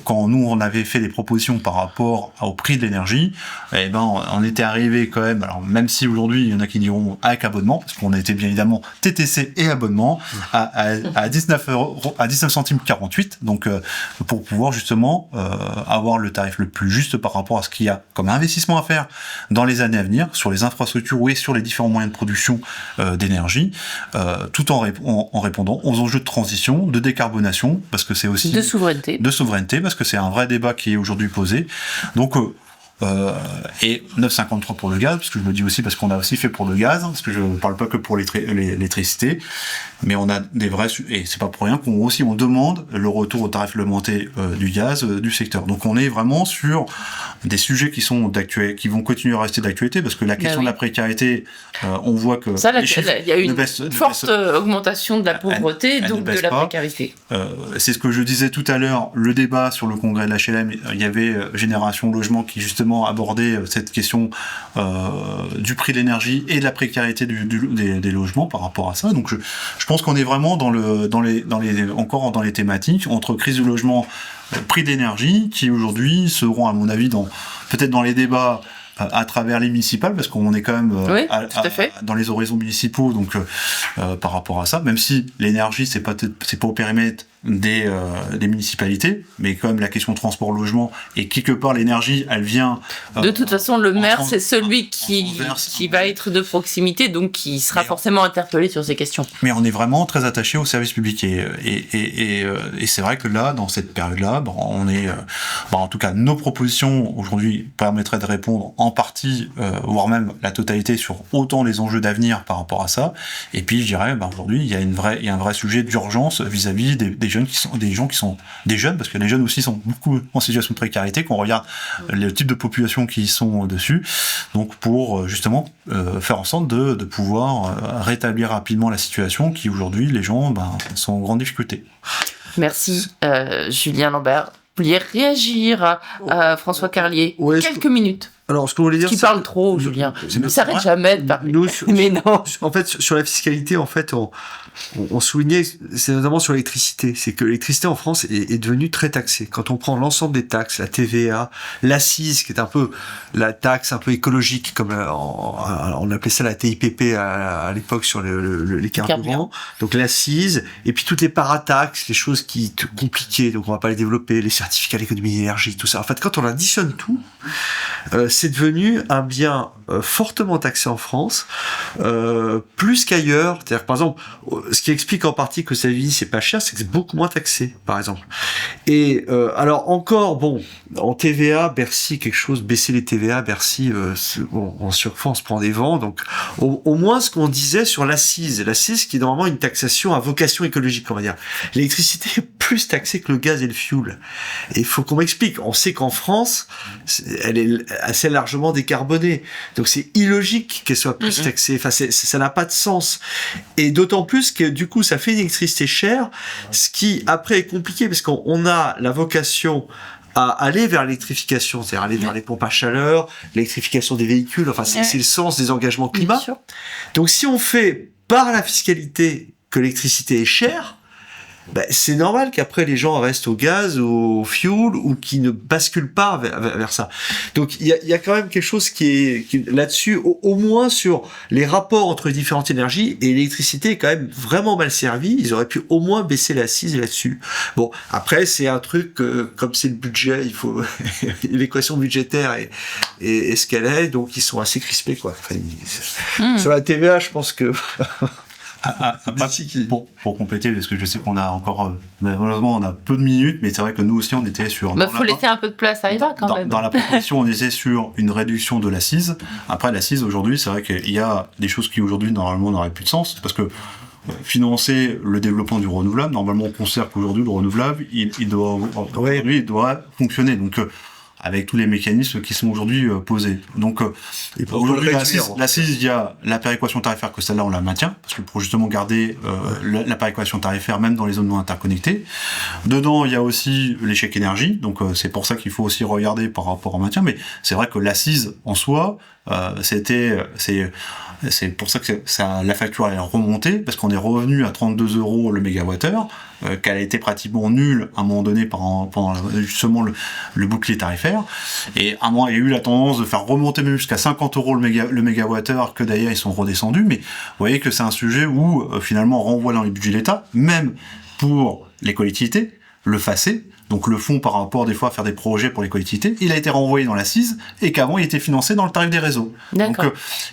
quand nous on avait fait des propositions par rapport au prix de l'énergie, on était arrivé quand même, alors même si aujourd'hui il y en a qui diront avec abonnement, parce qu'on était bien évidemment TTC et abonnement, à 19 centimes 48, donc pour pouvoir justement avoir le tarif le plus juste par rapport à ce qu'il y a comme investissement à faire dans les années à venir sur les infrastructures et sur les différents moyens de production d'énergie, tout en répondant aux enjeux de transition, de décarbonation, parce que c'est aussi de souveraineté, parce que c'est un vrai débat qui est aujourd'hui posé. Donc et 9,53 pour le gaz, parce que je le dis aussi parce qu'on a aussi fait pour le gaz, parce que je ne parle pas que pour l'électricité, mais on a des vrais, et c'est pas pour rien on demande le retour au tarif réglementé du gaz du secteur. Donc on est vraiment sur des sujets qui vont continuer à rester d'actualité, parce que la question de la précarité, on voit que il y a une forte augmentation de la pauvreté, donc de la précarité. C'est ce que je disais tout à l'heure, le débat sur le congrès de l'HLM, il y avait Génération Logement qui justement abordait cette question du prix de l'énergie et de la précarité des logements par rapport à ça. Donc je pense qu'on est vraiment encore dans les thématiques entre crise du logement, prix d'énergie, qui aujourd'hui seront à mon avis peut-être dans les débats à travers les municipales, parce qu'on est quand même dans les horizons municipaux, donc par rapport à ça, même si l'énergie c'est pas au périmètre des municipalités, mais quand même la question transport logement, et quelque part l'énergie elle vient de toute façon le maire c'est celui qui va être de proximité, donc qui sera forcément interpellé sur ces questions. Mais on est vraiment très attaché au service public, et c'est vrai que là dans cette période là on est en tout cas nos propositions aujourd'hui permettraient de répondre en partie voire même la totalité sur autant les enjeux d'avenir par rapport à ça. Et puis je dirais aujourd'hui il y a un vrai sujet d'urgence vis-à-vis des jeunes, parce que les jeunes aussi sont beaucoup en situation de précarité, qu'on regarde le type de population qui sont dessus, donc pour justement faire en sorte de pouvoir rétablir rapidement la situation qui aujourd'hui les gens sont en grande difficulté. Merci Julien Lambert. Vous vouliez réagir à François Carlier? Quelques minutes. Alors, ce que vous voulez dire, qui parle trop, Julien. Il ne s'arrête jamais de parler. Mais non. En fait, sur la fiscalité, en fait, on soulignait, c'est notamment sur l'électricité, c'est que l'électricité en France est devenue très taxée. Quand on prend l'ensemble des taxes, la TVA, l'accise, qui est un peu la taxe un peu écologique, comme on appelait ça la TIPP à l'époque sur les carburants. Donc l'accise, et puis toutes les parataxes, les choses compliquées, donc on va pas les développer, les certificats d'économie d'énergie, tout ça. En fait, quand on additionne tout, c'est devenu un bien fortement taxé en France, plus qu'ailleurs. C'est-à-dire que, par exemple, ce qui explique en partie que sa vie c'est pas cher, c'est que c'est beaucoup moins taxé, par exemple. Et alors encore, en TVA, Bercy, baisser les TVA, Bercy, en surfond, on se prend des vents. Donc, au moins ce qu'on disait sur l'accise qui est normalement une taxation à vocation écologique, on va dire. L'électricité est plus taxée que le gaz et le fioul. Et il faut qu'on m'explique. On sait qu'en France, elle est assez largement décarbonée. Donc c'est illogique qu'elle soit plus taxée. Enfin, ça n'a pas de sens. Et d'autant plus que du coup, ça fait une électricité chère, ce qui après est compliqué parce qu'on a la vocation à aller vers l'électrification, c'est-à-dire aller vers les pompes à chaleur, l'électrification des véhicules. Enfin, c'est le sens des engagements climat. Donc si on fait par la fiscalité que l'électricité est chère, c'est normal qu'après les gens restent au gaz, au fuel, ou qui ne basculent pas vers ça. Donc il y a quand même quelque chose qui est là-dessus, au moins sur les rapports entre les différentes énergies, et l'électricité est quand même vraiment mal servie. Ils auraient pu au moins baisser l'assise là-dessus. Bon, après c'est un truc, comme c'est le budget, il faut l'équation budgétaire est ce qu'elle est, donc ils sont assez crispés, quoi. Enfin, sur la TVA, je pense que pour compléter, parce que je sais qu'on a encore, malheureusement, on a peu de minutes, mais c'est vrai que nous aussi, on était sur... faut laisser un peu de place à Eva, quand même. Dans la proposition, on était sur une réduction de l'assise. Après, l'assise, aujourd'hui, c'est vrai qu'il y a des choses qui, aujourd'hui, normalement, n'auraient plus de sens, parce que financer le développement du renouvelable, normalement, on considère qu'aujourd'hui, le renouvelable, il doit fonctionner. Donc, avec tous les mécanismes qui sont aujourd'hui posés. Donc aujourd'hui, l'assise, il y a la péréquation tarifaire, que celle-là on la maintient, parce que pour justement garder la péréquation tarifaire même dans les zones non interconnectées. Dedans, il y a aussi l'échec énergie, donc c'est pour ça qu'il faut aussi regarder par rapport au maintien, mais c'est vrai que l'assise en soi, c'est pour ça que la facture est remontée, parce qu'on est revenu à 32 € le mégawattheure, qu'elle a été pratiquement nulle à un moment donné pendant justement le bouclier tarifaire, et à un moment il y a eu la tendance de faire remonter même jusqu'à 50 € le mégawattheure, que d'ailleurs ils sont redescendus, mais vous voyez que c'est un sujet où finalement on renvoie dans les budgets de l'État, même pour les collectivités, le FACÉ, donc le fonds par rapport des fois à faire des projets pour les collectivités, il a été renvoyé dans l'assise, et qu'avant il était financé dans le tarif des réseaux. Donc,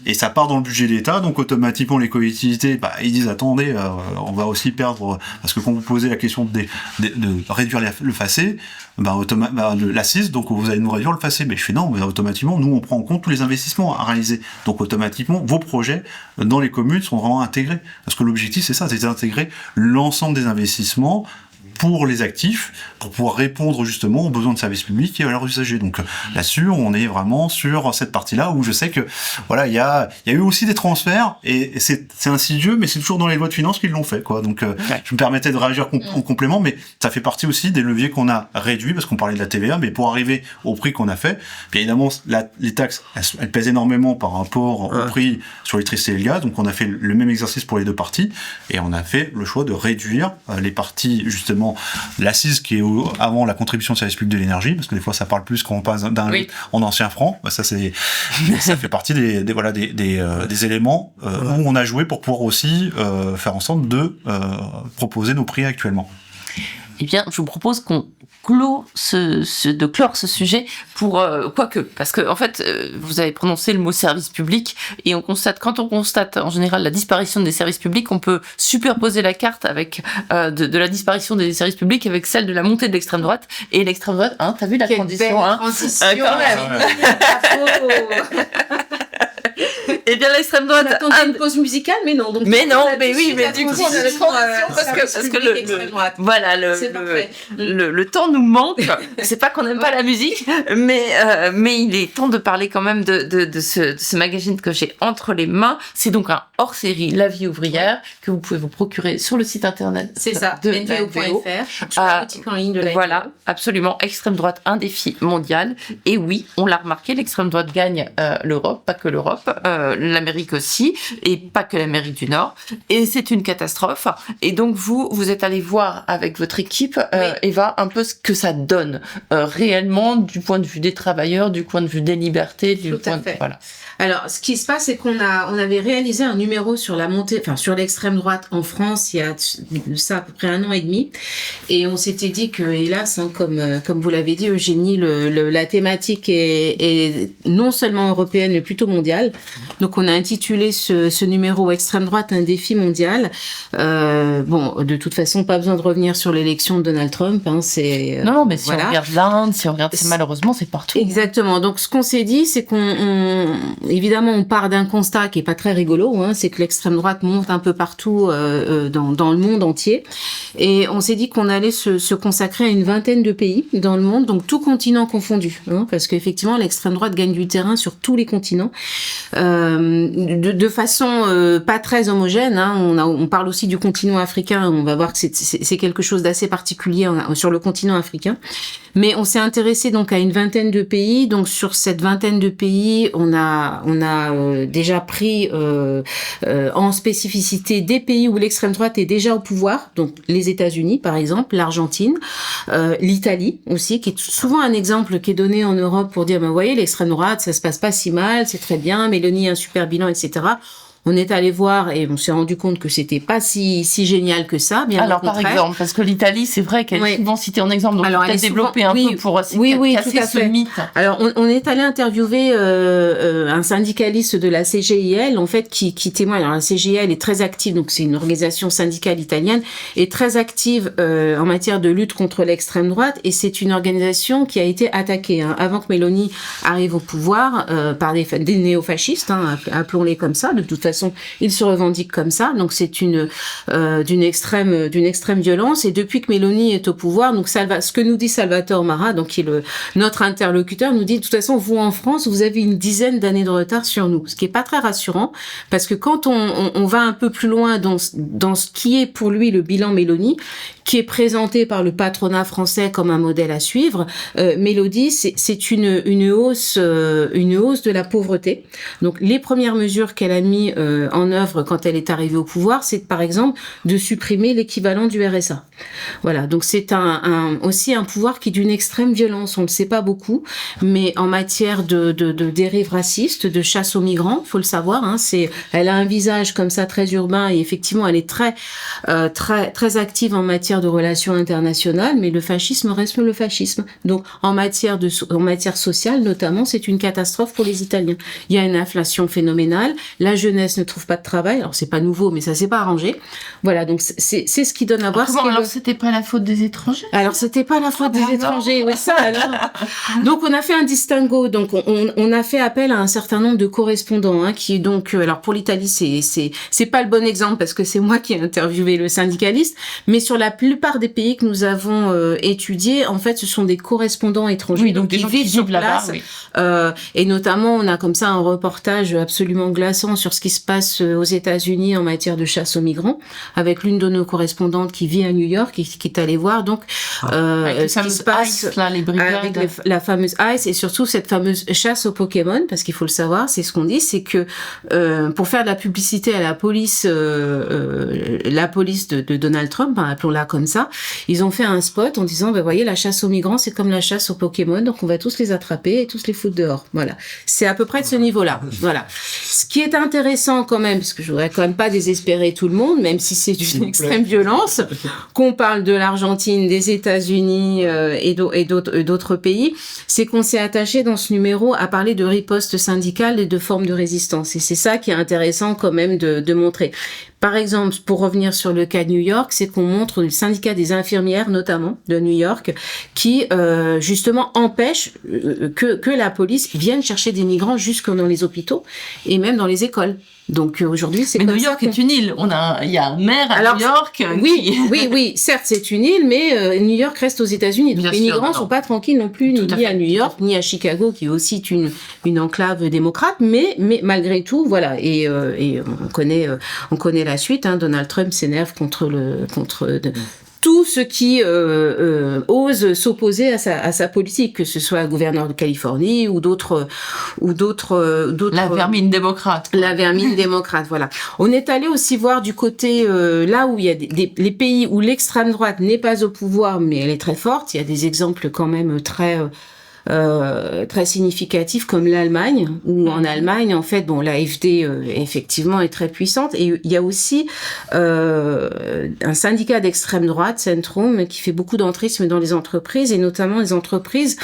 et ça part dans le budget de l'État, donc automatiquement les collectivités, ils disent attendez, on va aussi perdre, parce que quand vous posez la question de réduire le FACÉ, l'assise, donc vous allez nous réduire le FACÉ, mais je fais non, mais automatiquement nous on prend en compte tous les investissements à réaliser, donc automatiquement vos projets dans les communes sont vraiment intégrés, parce que l'objectif c'est ça, c'est d'intégrer l'ensemble des investissements pour les actifs, pour pouvoir répondre justement aux besoins de services publics et à leurs usagers. Donc là-dessus, on est vraiment sur cette partie-là où je sais que voilà, il y a eu aussi des transferts, et c'est insidieux, mais c'est toujours dans les lois de finances qu'ils l'ont fait, quoi. Donc je me permettais de réagir en complément, mais ça fait partie aussi des leviers qu'on a réduits, parce qu'on parlait de la TVA, mais pour arriver au prix qu'on a fait, bien évidemment les taxes elles pèsent énormément par rapport au prix sur l'électricité et le gaz, donc on a fait le même exercice pour les deux parties, et on a fait le choix de réduire les parties justement l'assise qui est avant la contribution de service public de l'énergie, parce que des fois ça parle plus quand on passe en ancien franc, ça fait partie des éléments où on a joué pour pouvoir aussi faire en sorte de proposer nos prix actuellement. Eh bien, je vous propose qu'on clore ce sujet pour parce que en fait vous avez prononcé le mot service public, et quand on constate en général la disparition des services publics, on peut superposer la carte avec de la disparition des services publics avec celle de la montée de l'extrême droite, et l'extrême droite, t'as vu la transition, quand même. Eh bien, l'extrême droite. On attendait une pause musicale, mais non. Donc mais du coup, on a parce que le temps nous manque. C'est pas qu'on n'aime pas la musique, mais il est temps de parler quand même de ce magazine que j'ai entre les mains. C'est donc un hors-série, La Vie ouvrière, que vous pouvez vous procurer sur le site internet. C'est ça, nvo.fr, sur la boutique en ligne de la Voilà, absolument. Extrême droite, un défi mondial. Et oui, on l'a remarqué, l'extrême droite gagne l'Europe, pas que l'Europe, l'Amérique aussi, et pas que l'Amérique du Nord. Et c'est une catastrophe. Et donc vous êtes allé voir avec votre équipe, Eva, un peu ce que ça donne réellement du point de vue des travailleurs, du point de vue des libertés, voilà. Alors, ce qui se passe, c'est on avait réalisé un numéro sur sur l'extrême droite en France il y a ça à peu près 1 an et demi, et on s'était dit que, hélas, comme vous l'avez dit, Eugénie, la thématique est non seulement européenne mais plutôt mondiale. Donc, on a intitulé ce numéro Extrême droite, un défi mondial. De toute façon, pas besoin de revenir sur l'élection de Donald Trump. Non, mais si on regarde l'Inde, malheureusement, c'est partout. Exactement. Donc, ce qu'on s'est dit, c'est évidemment, on part d'un constat qui est pas très rigolo, c'est que l'extrême droite monte un peu partout dans le monde entier. Et on s'est dit qu'on allait se consacrer à une 20aine de pays dans le monde, donc tout continent confondu, parce qu'effectivement, l'extrême droite gagne du terrain sur tous les continents. de façon pas très homogène. Hein. On parle aussi du continent africain. On va voir que c'est quelque chose d'assez particulier sur le continent africain. Mais on s'est intéressé donc à une vingtaine de pays. Donc sur cette vingtaine de pays, on a déjà pris en spécificité des pays où l'extrême droite est déjà au pouvoir. Donc les États-Unis par exemple, l'Argentine, l'Italie aussi, qui est souvent un exemple qui est donné en Europe pour dire, vous voyez, l'extrême droite, ça se passe pas si mal, c'est très bien, Mélanie a un super bilan, etc. On est allé voir et on s'est rendu compte que c'était pas si génial que ça. Bien alors, par exemple, parce que l'Italie, c'est vrai qu'elle est souvent citée en exemple, donc peut-être développer un peu pour casser ce mythe. Alors, on est allé interviewer un syndicaliste de la CGIL, en fait, qui témoigne. Alors, la CGIL est très active, donc c'est une organisation syndicale italienne, est très active en matière de lutte contre l'extrême droite, et c'est une organisation qui a été attaquée avant que Meloni arrive au pouvoir par des néofascistes, appelons-les comme ça. De toute façon, ils se revendiquent comme ça, donc c'est d'une extrême violence. Et depuis que Meloni est au pouvoir, donc ce que nous dit Salvatore Marra, donc qui est notre interlocuteur, nous dit de toute façon, vous en France, vous avez une dizaine d'années de retard sur nous, ce qui est pas très rassurant, parce que quand on va un peu plus loin dans ce qui est pour lui le bilan Meloni, qui est présenté par le patronat français comme un modèle à suivre, Mélodie, c'est une hausse de la pauvreté. Donc les premières mesures qu'elle a mis en œuvre quand elle est arrivée au pouvoir, c'est par exemple de supprimer l'équivalent du RSA. Voilà, donc c'est aussi un pouvoir qui est d'une extrême violence. On ne le sait pas beaucoup, mais en matière de dérive raciste, de chasse aux migrants, faut le savoir. Elle a un visage comme ça très urbain et effectivement, elle est très active en matière de relations internationales, mais le fascisme reste le fascisme. Donc en matière sociale notamment, c'est une catastrophe pour les Italiens. Il y a une inflation phénoménale, la jeunesse ne trouve pas de travail, alors c'est pas nouveau, mais ça s'est pas arrangé. Voilà, donc c'est ce qui donne à voir. Alors c'était pas la faute des étrangers? Alors c'était pas la faute des étrangers, oui ça alors. Donc on a fait un distinguo, donc on a fait appel à un certain nombre de correspondants, qui donc alors pour l'Italie c'est pas le bon exemple parce que c'est moi qui ai interviewé le syndicaliste, mais sur la plupart des pays que nous avons étudiés, en fait ce sont des correspondants étrangers, oui, donc des gens qui vivent sur place. Oui. Et notamment on a comme ça un reportage absolument glaçant sur ce qui se passe aux États-Unis en matière de chasse aux migrants, avec l'une de nos correspondantes qui vit à New York et qui est allée voir donc ce qui se passe ICE, là, les brigades. avec la fameuse ICE et surtout cette fameuse chasse aux Pokémon, parce qu'il faut le savoir, c'est ce qu'on dit, c'est que pour faire de la publicité à la police de Donald Trump, appelons-la comme ça, ils ont fait un spot en disant, voyez, la chasse aux migrants, c'est comme la chasse aux Pokémon, donc on va tous les attraper et tous les foutre dehors. Voilà. C'est à peu près de ce niveau-là. Voilà. Ce qui est intéressant quand même, parce que je voudrais quand même pas désespérer tout le monde, même si c'est une extrême violence, qu'on parle de l'Argentine, des États-Unis et d'autres pays, c'est qu'on s'est attaché dans ce numéro à parler de riposte syndicale et de formes de résistance. Et c'est ça qui est intéressant quand même de montrer. Par exemple, pour revenir sur le cas de New York, c'est qu'on montre le syndicat des infirmières, notamment, de New York, qui, justement, empêche que la police vienne chercher des migrants jusque dans les hôpitaux et même dans les écoles. Donc aujourd'hui, c'est. Mais New York est une île. Il y a un maire à New York. Oui, certes, c'est une île, mais New York reste aux États-Unis. Donc les migrants sont pas tranquilles non plus, ni à New York, ni à Chicago, qui est aussi une enclave démocrate. Mais malgré tout, voilà. Et on connaît la suite. Donald Trump s'énerve contre tout ce qui ose s'opposer à sa politique, que ce soit un gouverneur de Californie ou d'autres. La vermine démocrate. La vermine démocrate, voilà. On est allé aussi voir du côté là où il y a les pays où l'extrême droite n'est pas au pouvoir, mais elle est très forte. Il y a des exemples quand même très significatifs comme l'Allemagne, où en Allemagne, en fait, l'AfD effectivement est très puissante, et il y a aussi un syndicat d'extrême droite, Centrum, qui fait beaucoup d'entrisme dans les entreprises, et notamment les entreprises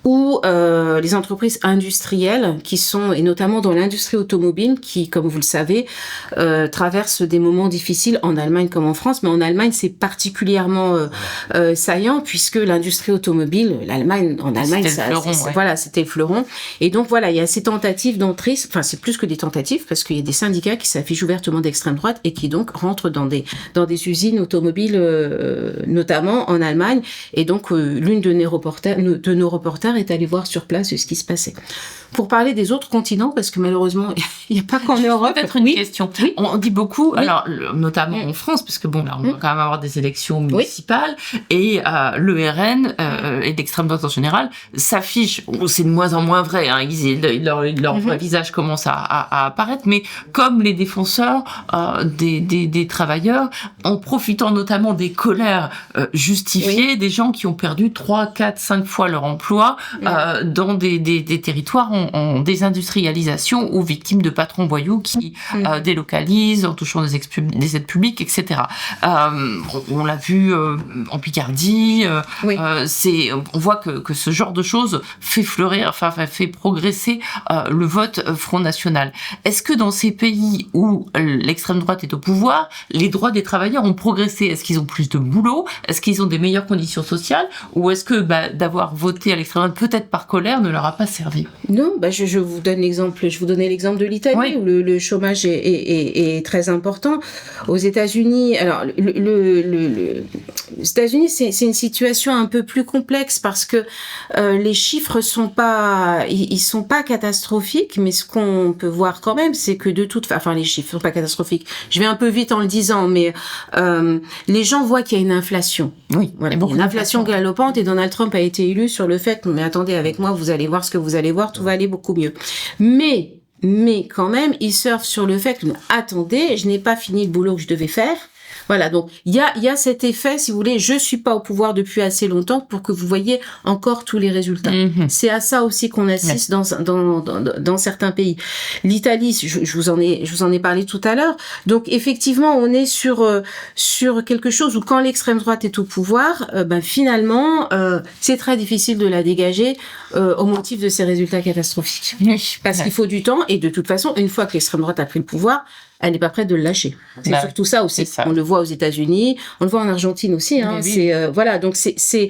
où les entreprises industrielles qui sont, et notamment dans l'industrie automobile, qui, comme vous le savez, traversent des moments difficiles en Allemagne comme en France, mais en Allemagne c'est particulièrement saillant, puisque l'industrie automobile, en Allemagne, fleuron, voilà, c'était le fleuron. Et donc voilà, il y a ces tentatives d'entrée, enfin c'est plus que des tentatives parce qu'il y a des syndicats qui s'affichent ouvertement d'extrême droite et qui donc rentrent dans des usines automobiles, notamment en Allemagne. Et donc l'une de nos reporters est allée voir sur place ce qui se passait. Pour parler des autres continents, parce que malheureusement il n'y a pas qu'en Europe. Peut-être une question. Oui. On dit beaucoup, alors notamment en France, parce que bon là on va quand même avoir des élections municipales et le RN et l'extrême droite en général s'affichent. C'est de moins en moins vrai. Hein, leur vrai visage commence à apparaître, mais comme les défenseurs des travailleurs, en profitant notamment des colères justifiées, des gens qui ont perdu 3, 4, 5 fois leur emploi dans des territoires en désindustrialisation ou victimes de patrons voyous qui délocalisent en touchant des aides publiques, etc. On l'a vu en Picardie. On voit que ce genre de choses fait fleurir, fait progresser le vote Front National. Est-ce que dans ces pays où l'extrême droite est au pouvoir, les droits des travailleurs ont progressé? Est-ce qu'ils ont plus de boulot? Est-ce qu'ils ont des meilleures conditions sociales? Ou est-ce que d'avoir voté à l'extrême droite, peut-être par colère, ne leur a pas servi? Non, je vous donne l'exemple. Je vous donnais l'exemple de l'Italie où le chômage est très important. Aux États-Unis, alors les États-Unis, c'est une situation un peu plus complexe parce que les chiffres sont pas catastrophiques, mais ce qu'on peut voir quand même, c'est que les chiffres sont pas catastrophiques. Je vais un peu vite en le disant, mais les gens voient qu'il y a une inflation. Oui, voilà, une inflation galopante et Donald Trump a été élu sur le fait, mais attendez, avec moi, vous allez voir ce que vous allez voir, tout va aller beaucoup mieux. Mais quand même, il surfe sur le fait que, attendez, je n'ai pas fini le boulot que je devais faire. Voilà, donc il y a cet effet, si vous voulez, je suis pas au pouvoir depuis assez longtemps pour que vous voyez encore tous les résultats. C'est à ça aussi qu'on assiste dans certains pays. L'Italie, je vous en ai parlé tout à l'heure. Donc effectivement, on est sur quelque chose où quand l'extrême droite est au pouvoir, finalement, c'est très difficile de la dégager au motif de ces résultats catastrophiques. Parce qu'il faut du temps et de toute façon, une fois que l'extrême droite a pris le pouvoir, elle n'est pas prête de le lâcher. C'est surtout ça aussi. On le voit aux États-Unis, on le voit en Argentine aussi. Hein. Voilà, donc c'est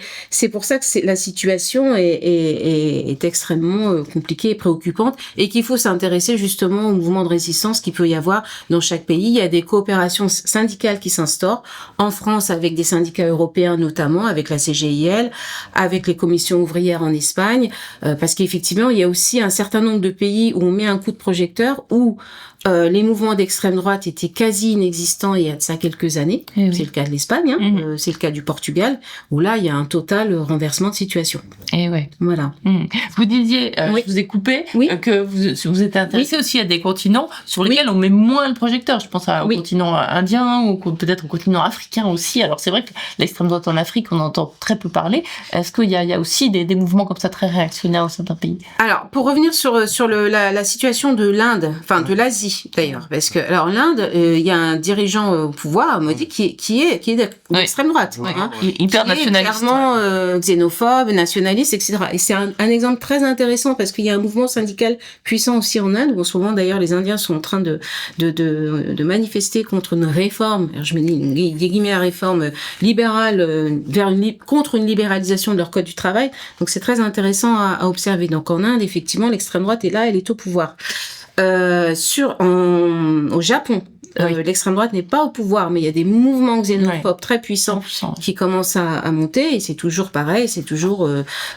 pour ça que la situation est extrêmement compliquée et préoccupante et qu'il faut s'intéresser justement au mouvement de résistance qu'il peut y avoir dans chaque pays. Il y a des coopérations syndicales qui s'instaurent en France avec des syndicats européens notamment, avec la CGIL, avec les commissions ouvrières en Espagne, parce qu'effectivement il y a aussi un certain nombre de pays où on met un coup de projecteur où les mouvements d'extrême droite étaient quasi inexistants il y a de ça quelques années. C'est le cas de l'Espagne, c'est le cas du Portugal, où là, il y a un total renversement de situation. Voilà. Vous disiez, je vous ai coupé, que vous êtes intéressé aussi à des continents sur lesquels on met moins le projecteur. Je pense au continent indien ou peut-être au continent africain aussi. Alors, c'est vrai que l'extrême droite en Afrique, on entend très peu parler. Est-ce qu'il y a aussi des mouvements comme ça très réactionnaires au sein d'un pays? Alors, pour revenir sur la situation de l'Inde, enfin de l'Asie, d'ailleurs, parce que alors l'Inde, il y a un dirigeant au pouvoir, Modi, qui est d'extrême droite, hyper nationaliste, clairement xénophobe, nationaliste, etc. Et c'est un exemple très intéressant parce qu'il y a un mouvement syndical puissant aussi en Inde où en ce moment d'ailleurs les Indiens sont en train de manifester contre une réforme. Alors, je me dis des guillemets à réforme libérale contre une libéralisation de leur code du travail. Donc c'est très intéressant à observer. Donc en Inde, effectivement, l'extrême droite est là, elle est au pouvoir. Au Japon, l'extrême droite n'est pas au pouvoir, mais il y a des mouvements xénophobes très puissants qui commencent à monter, et c'est toujours pareil, c'est toujours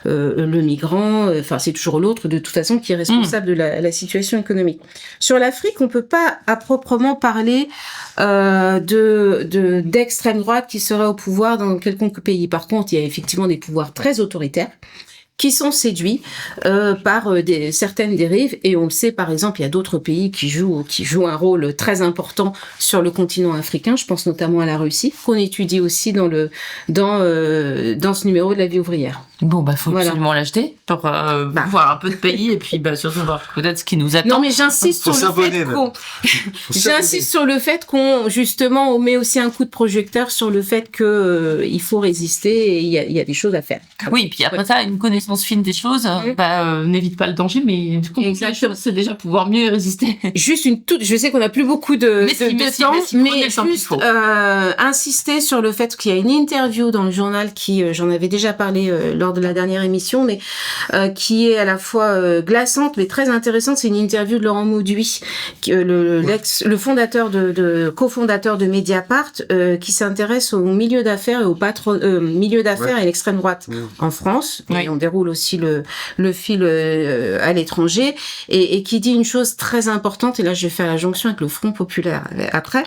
le migrant, c'est toujours l'autre de toute façon qui est responsable de la situation économique. Sur l'Afrique, on peut pas à proprement parler d'extrême droite qui serait au pouvoir dans quelconque pays. Par contre, il y a effectivement des pouvoirs très autoritaires qui sont séduits par certaines dérives, et on le sait, par exemple, il y a d'autres pays qui jouent un rôle très important sur le continent africain. Je pense notamment à la Russie, qu'on étudie aussi dans ce numéro de la vie ouvrière. Bon, faut absolument l'acheter pour voir un peu de pays et puis surtout voir peut-être ce qui nous attend. Non, mais j'insiste sur le fait qu'on justement on met aussi un coup de projecteur sur le fait que il faut résister et il y a des choses à faire. Oui, puis après ça, une connaissance connaissance fine des choses, n'évite pas le danger, mais Exactement. c'est déjà pouvoir mieux y résister. Juste je sais qu'on n'a plus beaucoup de temps, mais juste insister sur le fait qu'il y a une interview dans le journal j'en avais déjà parlé lors de la dernière émission, mais qui est à la fois glaçante mais très intéressante. C'est une interview de Laurent Mauduit, le fondateur cofondateur de Mediapart, qui s'intéresse au milieu d'affaires et au milieu d'affaires et l'extrême droite en France. Et on déroule aussi le fil à l'étranger, et qui dit une chose très importante, et là je vais faire la jonction avec le Front populaire après.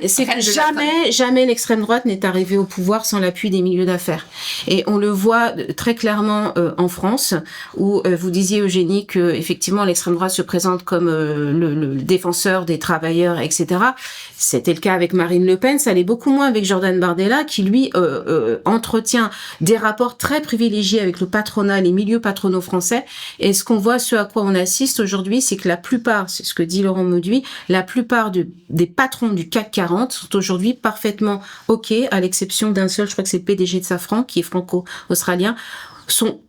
C'est que jamais l'extrême droite n'est arrivée au pouvoir sans l'appui des milieux d'affaires. Et on le voit très clairement en France, où vous disiez, Eugénie, que effectivement l'extrême droite se présente comme le défenseur des travailleurs, etc. C'était le cas avec Marine Le Pen, ça l'est beaucoup moins avec Jordan Bardella, qui lui entretient des rapports très privilégiés avec le patronat, les milieux patronaux français. Et ce qu'on voit, ce à quoi on assiste aujourd'hui, c'est que la plupart, c'est ce que dit Laurent Mauduit, la plupart des patrons du CAC 40 sont aujourd'hui parfaitement OK, à l'exception d'un seul, je crois que c'est le PDG de Safran, qui est franco-australien, sont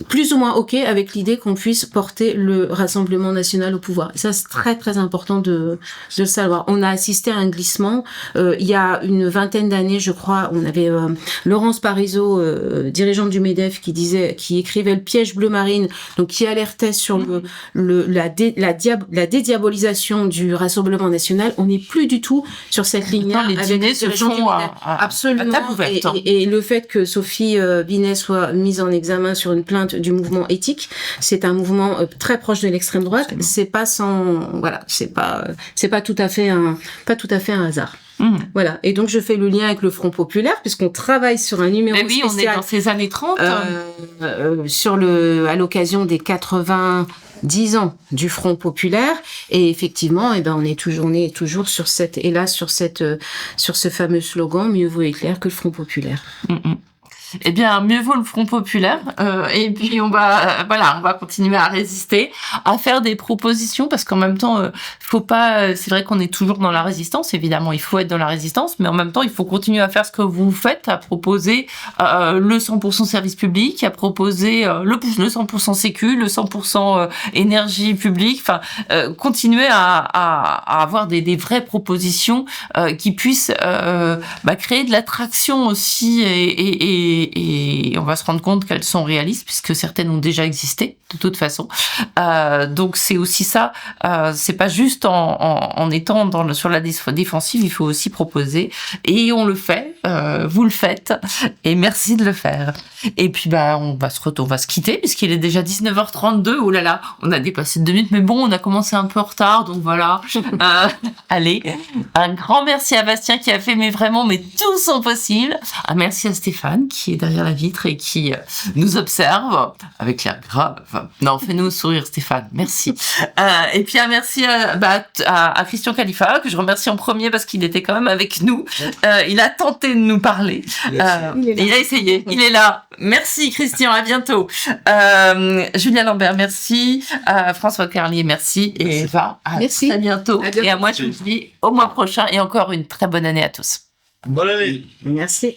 plus ou moins OK avec l'idée qu'on puisse porter le Rassemblement national au pouvoir. Et ça, c'est très, très important de le savoir. On a assisté à un glissement. Il y a une vingtaine d'années, je crois, on avait Laurence Parisot, dirigeante du MEDEF, qui écrivait Le piège bleu marine, donc qui alertait sur la dédiabolisation du Rassemblement national. On n'est plus du tout sur cette ligne-là. Les dîners se font absolument. À table ouverte. Et le fait que Sophie Binet soit mise en examen sur une plainte du mouvement éthique, c'est un mouvement très proche de l'extrême droite. C'est pas c'est pas tout à fait un hasard. Voilà. Et donc, je fais le lien avec le Front populaire, puisqu'on travaille sur un numéro spécial. On est dans ces années 30. À l'occasion des 90 ans du Front populaire. Et effectivement, on est toujours sur ce fameux slogan, mieux vaut éclair que le Front populaire. Eh bien, mieux vaut le Front populaire. Et puis on va continuer à résister, à faire des propositions, parce qu'en même temps, faut pas. C'est vrai qu'on est toujours dans la résistance. Évidemment, il faut être dans la résistance, mais en même temps, il faut continuer à faire ce que vous faites, à proposer le 100% service public, à proposer le 100% sécu, le 100% énergie publique. Enfin, continuer à avoir des vraies propositions qui puissent créer de l'attraction aussi et on va se rendre compte qu'elles sont réalistes puisque certaines ont déjà existé de toute façon. Donc c'est aussi ça. C'est pas juste en étant sur la défensive, il faut aussi proposer et on le fait. Vous le faites et merci de le faire. Et puis on va se quitter puisqu'il est déjà 19h32. Oh là là, on a dépassé de 2 minutes, mais bon, on a commencé un peu en retard, donc voilà. Allez, un grand merci à Bastien qui a fait vraiment tout son possible. Merci à Stéphane qui est derrière la vitre et qui nous observe avec l'air grave. Non, fais-nous sourire Stéphane, merci. Et puis merci à Christian Khalifa, que je remercie en premier parce qu'il était quand même avec nous. Il a tenté de nous parler. Il a essayé, il est là. Merci Christian, à bientôt. Julien Lambert, merci. François Carlier, merci. Et Eva, merci. À bientôt. Et à moi, je vous dis au mois prochain et encore une très bonne année à tous. Bonne année. Merci.